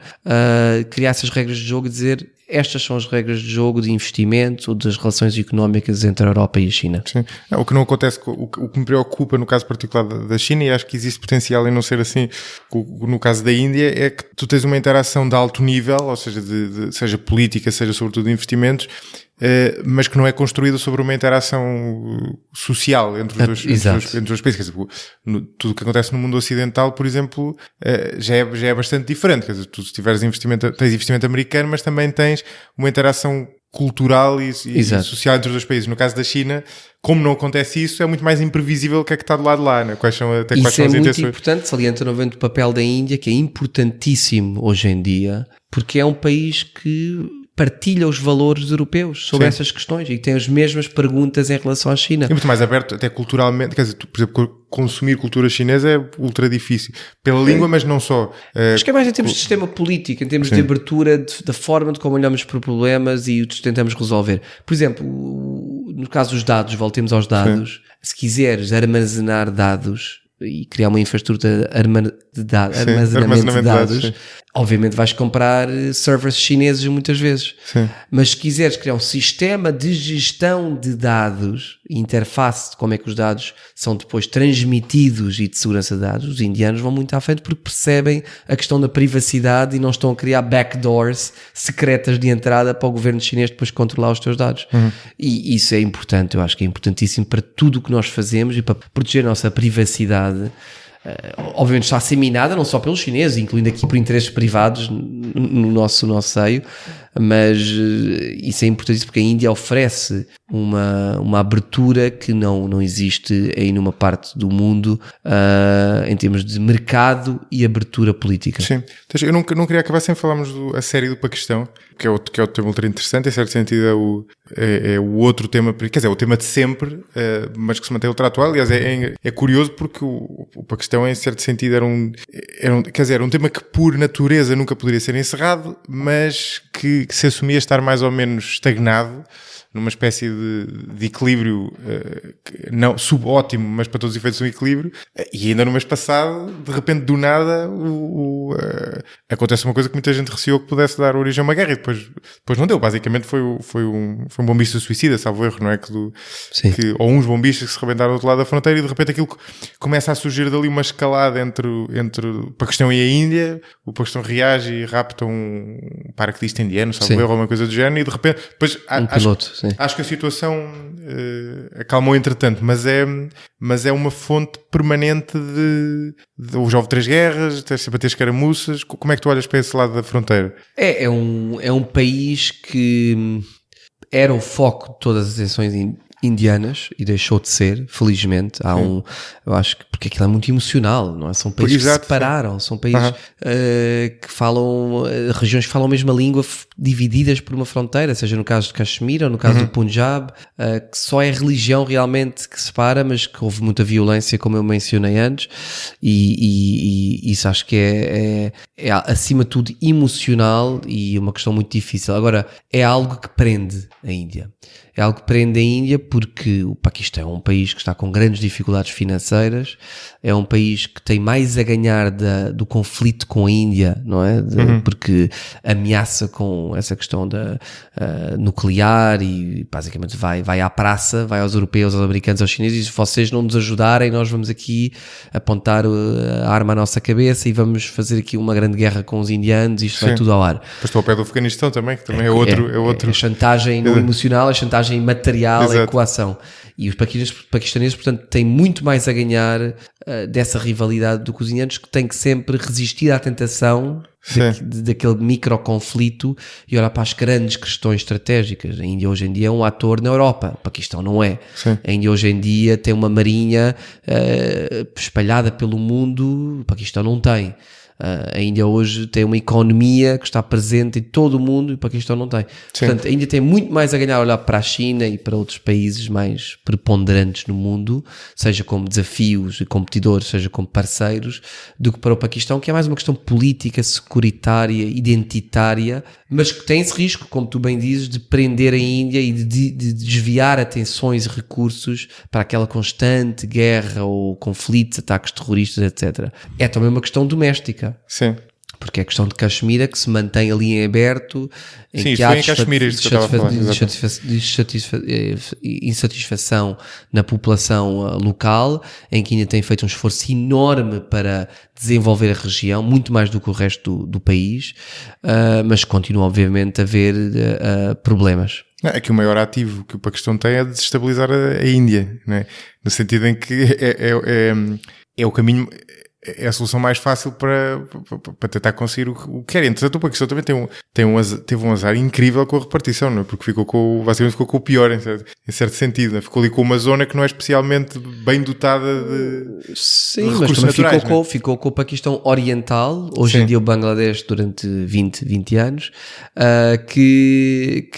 criar essas regras de jogo e dizer: estas são as regras de jogo de investimento ou das relações económicas entre a Europa e a China. Sim. O que não acontece, o que me preocupa no caso particular da China, e acho que existe potencial em não ser assim no caso da Índia, é que tu tens uma interação de alto nível, ou seja, seja política, seja sobretudo de investimentos, mas que não é construída sobre uma interação social entre os dois países. Quer dizer, tudo o que acontece no mundo ocidental, por exemplo, já é bastante diferente. Quer dizer, tu se tiveres tens investimento americano, mas também tens uma interação cultural e social entre os dois países. No caso da China, como não acontece isso, é muito mais imprevisível o que é que está do lado de lá, né? Quais são as intenções. Isso é muito importante, salienta novamente o papel da Índia, que é importantíssimo hoje em dia, porque é um país que partilha os valores europeus sobre essas questões e tem as mesmas perguntas em relação à China. É muito mais aberto, até culturalmente. Quer dizer, por exemplo, consumir cultura chinesa é ultra difícil. Pela língua, mas não só. Acho que é mais em termos de sistema político, em termos de abertura da forma de como olhamos para problemas e os tentamos resolver. Por exemplo, no caso dos dados, voltemos aos dados. Se quiseres armazenar dados e criar uma infraestrutura de armazenamento de dados, obviamente vais comprar servers chineses muitas vezes. Sim. Mas se quiseres criar um sistema de gestão de dados, interface de como é que os dados são depois transmitidos e de segurança de dados, os indianos vão muito à frente porque percebem a questão da privacidade e não estão a criar backdoors secretas de entrada para o governo chinês depois controlar os teus dados. E isso é importante, eu acho que é importantíssimo para tudo o que nós fazemos e para proteger a nossa privacidade. Obviamente está a ser minada não só pelos chineses, incluindo aqui por interesses privados no nosso seio, mas isso é importante porque a Índia oferece uma abertura que não existe em nenhuma parte do mundo em termos de mercado e abertura política. Sim, eu não queria acabar sem falarmos a série do Paquistão, que é outro tema ultra interessante, em certo sentido é o outro tema, quer dizer, é o tema de sempre, mas que se mantém ultra atual. Aliás, é curioso porque o Paquistão em certo sentido era um tema que por natureza nunca poderia ser encerrado, mas que se assumia estar mais ou menos estagnado numa espécie de equilíbrio não subótimo, mas para todos os efeitos um equilíbrio, e ainda no mês passado, de repente do nada acontece uma coisa que muita gente receou que pudesse dar origem a uma guerra e depois não deu. Basicamente foi um bombista suicida, salvo erro, não é? Ou uns bombistas que se rebentaram do outro lado da fronteira e de repente aquilo começa a surgir dali uma escalada entre o Paquistão e a Índia. O Paquistão reage e rapta um paraquedista indiano, salvo erro, ou uma coisa do género, e de reppe depois piloto. Sim. Acho que a situação acalmou entretanto, mas é uma fonte permanente de já houve 3 guerras, sempre a ter escaramuças. Como é que tu olhas para esse lado da fronteira? É um país que era o foco de todas as atenções indianas e deixou de ser, felizmente. Eu acho que porque aquilo é muito emocional, não é? São países que se separaram, são países que falam, regiões que falam a mesma língua divididas por uma fronteira, seja no caso de Caxemira ou no caso do Punjab, que só é religião realmente que separa, mas que houve muita violência, como eu mencionei antes, e isso acho que é acima de tudo emocional e uma questão muito difícil. Agora, é algo que prende a Índia. É algo que prende a Índia porque o Paquistão é um país que está com grandes dificuldades financeiras, é um país que tem mais a ganhar do conflito com a Índia, não é? Porque ameaça com essa questão da nuclear e basicamente vai à praça, vai aos europeus, aos americanos, aos chineses e se vocês não nos ajudarem, nós vamos aqui apontar a arma à nossa cabeça e vamos fazer aqui uma grande guerra com os indianos e isto vai tudo ao ar. Depois estou ao pé do Afeganistão também, que também é outro. A chantagem não emocional, a chantagem material, Exato. a coação. E os paquistaneses, portanto, têm muito mais a ganhar dessa rivalidade do que os indianos, que têm que sempre resistir à tentação daquele microconflito e olhar para as grandes questões estratégicas. A Índia hoje em dia é um ator na Europa, o Paquistão não é. Sim. A Índia hoje em dia tem uma marinha espalhada pelo mundo, o Paquistão não tem. A Índia hoje tem uma economia que está presente em todo o mundo e o Paquistão não tem. Sim. Portanto, a Índia tem muito mais a ganhar a olhar para a China e para outros países mais preponderantes no mundo, seja como desafios e competidores, seja como parceiros, do que para o Paquistão, que é mais uma questão política, securitária, identitária, mas que tem esse risco, como tu bem dizes, de prender a Índia e de desviar atenções e recursos para aquela constante guerra ou conflitos, ataques terroristas, etc. É também uma questão doméstica. Sim. Porque é a questão de Caxemira que se mantém ali em aberto, em que há insatisfação na população local, em que ainda tem feito um esforço enorme para desenvolver a região, muito mais do que o resto do país, mas continua obviamente a haver problemas. É que o maior ativo que o Paquistão tem é desestabilizar a Índia, não é? No sentido em que é o caminho... É a solução mais fácil para tentar conseguir o que quer. Entretanto, o Paquistão também teve um azar incrível com a repartição, não é? Porque basicamente ficou com o pior, em certo sentido. Não é? Ficou ali com uma zona que não é especialmente bem dotada de Sim, de mas também naturais, ficou com o Paquistão Oriental, hoje em dia o Bangladesh durante 20 anos, que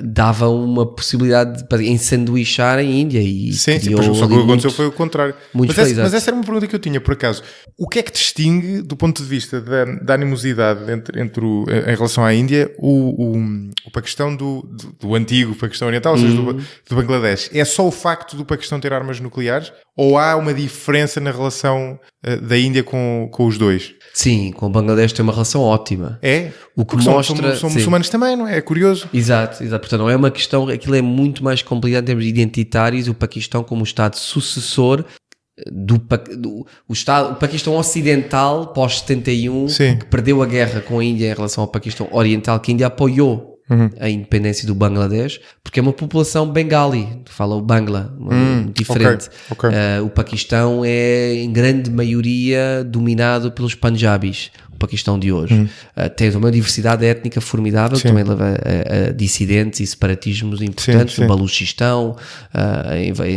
dava uma possibilidade de ensanduichar a Índia. E sim, só que o que aconteceu foi o contrário. Mas essa essa era uma pergunta que eu tinha, por acaso. O que é que distingue, do ponto de vista da animosidade em relação à Índia, o Paquistão do antigo Paquistão Oriental, ou seja, do Bangladesh? É só o facto do Paquistão ter armas nucleares ou há uma diferença na relação da Índia com os dois? Sim, com o Bangladesh tem uma relação ótima. É? O que mostra... São muçulmanos também, não é? É curioso. Exato. Portanto, não é uma questão... Aquilo é muito mais complicado em termos identitários. O Paquistão como o Estado sucessor o Paquistão Ocidental pós-71, que perdeu a guerra com a Índia em relação ao Paquistão Oriental, que a Índia apoiou a independência do Bangladesh, porque é uma população bengali, fala o Bangla, diferente. Okay. O Paquistão é em grande maioria dominado pelos Punjabis, o Paquistão de hoje. Tem uma diversidade étnica formidável, que também leva a dissidentes e separatismos importantes, no Baluchistão,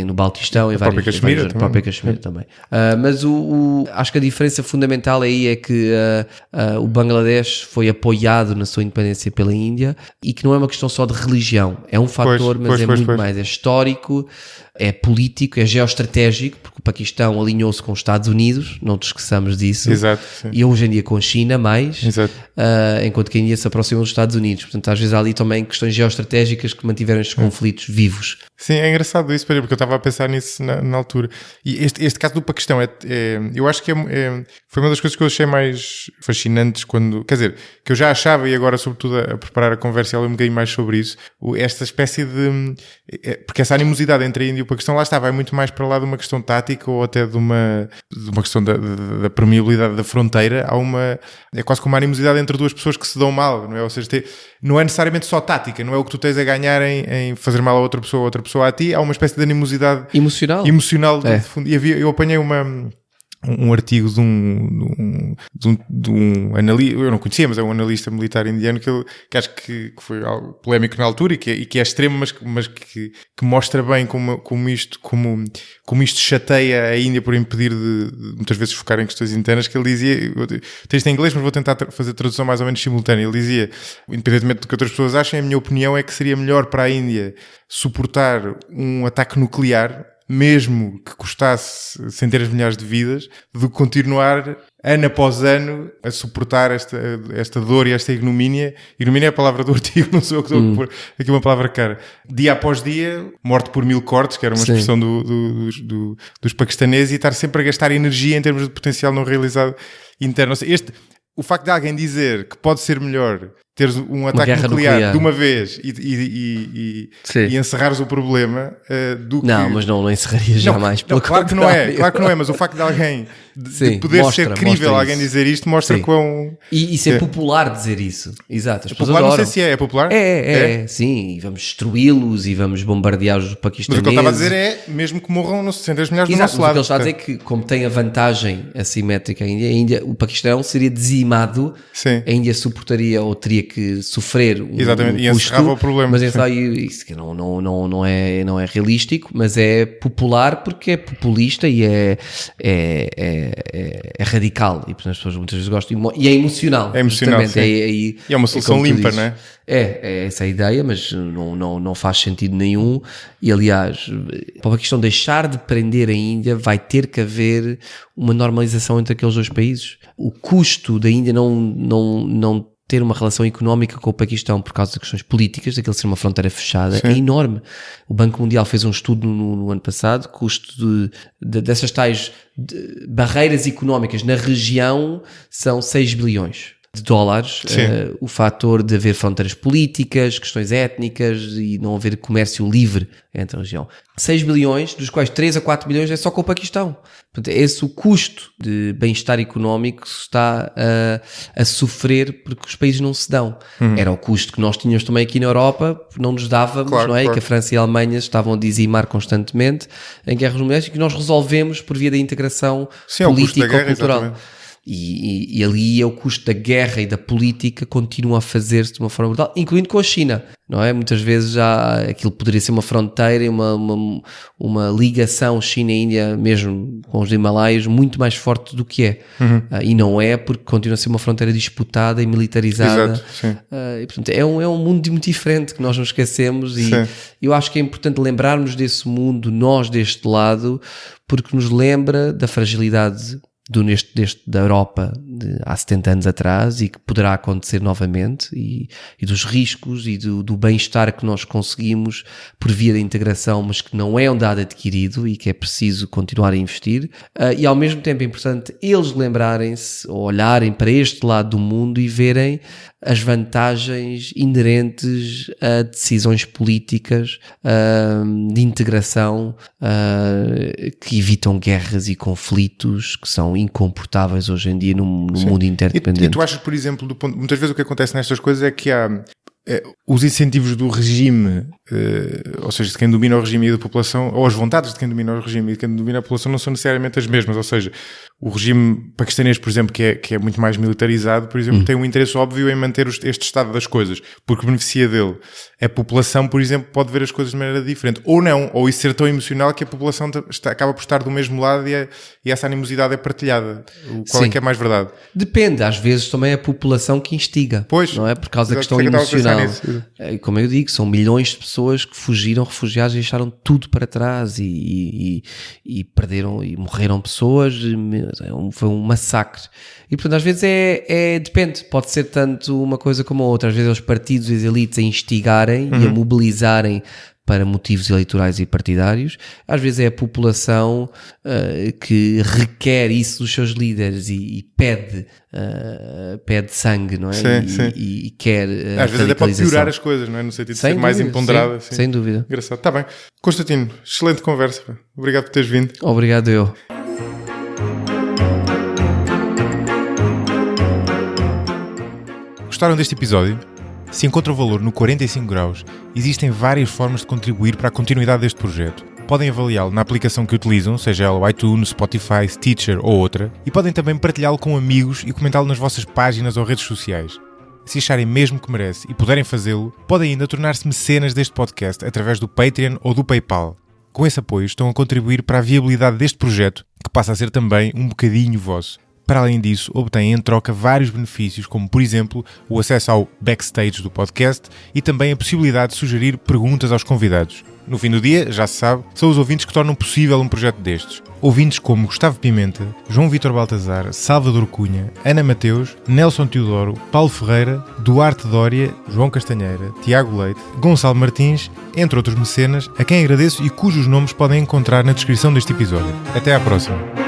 no Baltistão, em vários própria Caxemira também. Mas acho que a diferença fundamental aí é que o Bangladesh foi apoiado na sua independência pela Índia e que não é uma questão só de religião, é um fator, mas é muito mais, é histórico, é político, é geoestratégico, porque o Paquistão alinhou-se com os Estados Unidos, não te esqueçamos disso. Exato, e hoje em dia com a China mais, enquanto que a Índia se aproxima dos Estados Unidos. Portanto, às vezes há ali também questões geoestratégicas que mantiveram estes conflitos vivos. Sim, é engraçado isso, porque eu estava a pensar nisso na altura. E este caso do Paquistão, eu acho que foi uma das coisas que eu achei mais fascinantes quando... Quer dizer, que eu já achava, e agora sobretudo a preparar a conversa, ela me ganhei mais sobre isso, esta espécie de... Porque essa animosidade entre a Índia e o Paquistão, lá está, vai muito mais para lá de uma questão tática ou até de uma questão da permeabilidade da fronteira. É quase como uma animosidade entre duas pessoas que se dão mal, não é? Ou seja, não é necessariamente só tática, não é o que tu tens a ganhar em fazer mal a outra pessoa a ti, há uma espécie de animosidade emocional de fundo. E eu apanhei um artigo de um analista, eu não conhecia, mas é um analista militar indiano que acho que foi algo polémico na altura e que é extremo, mas que mostra bem como isto chateia a Índia por impedir de muitas vezes focar em questões internas, que ele dizia, texto em inglês, mas vou tentar fazer tradução mais ou menos simultânea. Ele dizia, independentemente do que outras pessoas achem, a minha opinião é que seria melhor para a Índia suportar um ataque nuclear, mesmo que custasse centenas de milhares de vidas, de continuar ano após ano a suportar esta dor e esta ignomínia. Ignomínia é a palavra do artigo, não sou eu que estou a pôr aqui uma palavra cara. Dia após dia, morte por 1000 cortes, que era uma expressão dos paquistaneses, e estar sempre a gastar energia em termos de potencial não realizado interno. O facto de alguém dizer que pode ser melhor teres um ataque nuclear de uma vez e encerrares o problema mas não encerraria jamais. Claro que não é, mas o facto de alguém de poder ser crível alguém dizer isto mostra quão... E ser popular dizer isso. Exato. As pessoas popular, adoram. não sei se é popular. Sim, e vamos destruí-los e vamos bombardear os paquistaneses. Mas o que eu estava a dizer é, mesmo que morram centenas de milhares do nosso lado. O que ele está a dizer é que, como tem a vantagem assimétrica a Índia, o Paquistão seria dizimado, a Índia suportaria ou teria que sofrer um e custo, encerrava o problema. Mas isso que não é realístico, mas é popular porque é populista e é radical, e portanto as pessoas muitas vezes gostam, e é emocional. É emocional, e é uma solução limpa, não é? É essa a ideia, mas não faz sentido nenhum. E aliás, para a questão de deixar de prender a Índia, vai ter que haver uma normalização entre aqueles dois países. O custo da Índia não ter uma relação económica com o Paquistão por causa de questões políticas, daquele ser uma fronteira fechada, é enorme. O Banco Mundial fez um estudo no ano passado, custo dessas tais barreiras económicas na região são 6 bilhões de dólares. O fator de haver fronteiras políticas, questões étnicas e não haver comércio livre entre a região. 6 bilhões, dos quais 3 a 4 bilhões é só com o Paquistão. Portanto, esse o custo de bem-estar económico está a sofrer porque os países não se dão. Era o custo que nós tínhamos também aqui na Europa, não nos dávamos, não é? Claro. Que a França e a Alemanha estavam a dizimar constantemente em guerras mundiais e que nós resolvemos por via da integração política ou cultural. E ali o custo da guerra e da política continua a fazer-se de uma forma brutal, incluindo com a China, não é? Muitas vezes já aquilo poderia ser uma fronteira e uma ligação China-Índia, mesmo com os Himalaias, muito mais forte do que é. E não é, porque continua a ser uma fronteira disputada e militarizada. Exato, sim. E, portanto, é um mundo muito diferente que nós não esquecemos, e eu acho que é importante lembrarmos desse mundo, nós deste lado, porque nos lembra da fragilidade da Europa há 70 anos atrás, e que poderá acontecer novamente, e dos riscos e do bem-estar que nós conseguimos por via da integração, mas que não é um dado adquirido e que é preciso continuar a investir. E ao mesmo tempo é importante eles lembrarem-se ou olharem para este lado do mundo e verem as vantagens inerentes a decisões políticas de integração que evitam guerras e conflitos que são incomportáveis hoje em dia no mundo interdependente. E tu achas, por exemplo, muitas vezes o que acontece nestas coisas é que há os incentivos do regime, ou seja, de quem domina o regime e da população, ou as vontades de quem domina o regime e de quem domina a população, não são necessariamente as mesmas. Ou seja, o regime paquistanês, por exemplo, que é muito mais militarizado, por exemplo, tem um interesse óbvio em manter este estado das coisas, porque beneficia dele. A população, por exemplo, pode ver as coisas de maneira diferente. Ou não, ou isso ser tão emocional que a população acaba por estar do mesmo lado e essa animosidade é partilhada. Qual é que é mais verdade? Depende, às vezes também é a população que instiga, pois, não é? Por causa da questão emocional. Como eu digo, são milhões de pessoas que fugiram, refugiados, e deixaram tudo para trás e perderam e morreram pessoas. Foi um massacre. E portanto, às vezes depende, pode ser tanto uma coisa como a outra. Às vezes os partidos e as elites a instigarem e a mobilizarem para motivos eleitorais e partidários. Às vezes é a população que requer isso dos seus líderes e pede sangue, não é? E quer às vezes até pode piorar as coisas, não é? No sentido de ser mais imponderada. Sim, sem dúvida. Engraçado. Está bem. Constantino, excelente conversa. Obrigado por teres vindo. Obrigado eu. Gostaram deste episódio? Se encontram valor no 45 graus, existem várias formas de contribuir para a continuidade deste projeto. Podem avaliá-lo na aplicação que utilizam, seja ela o iTunes, Spotify, Stitcher ou outra, e podem também partilhá-lo com amigos e comentá-lo nas vossas páginas ou redes sociais. Se acharem mesmo que merece e puderem fazê-lo, podem ainda tornar-se mecenas deste podcast através do Patreon ou do PayPal. Com esse apoio estão a contribuir para a viabilidade deste projeto, que passa a ser também um bocadinho vosso. Para além disso, obtêm em troca vários benefícios, como por exemplo o acesso ao backstage do podcast e também a possibilidade de sugerir perguntas aos convidados. No fim do dia, já se sabe, são os ouvintes que tornam possível um projeto destes. Ouvintes como Gustavo Pimenta, João Vitor Baltazar, Salvador Cunha, Ana Mateus, Nelson Teodoro, Paulo Ferreira, Duarte Dória, João Castanheira, Tiago Leite, Gonçalo Martins, entre outros mecenas, a quem agradeço e cujos nomes podem encontrar na descrição deste episódio. Até à próxima!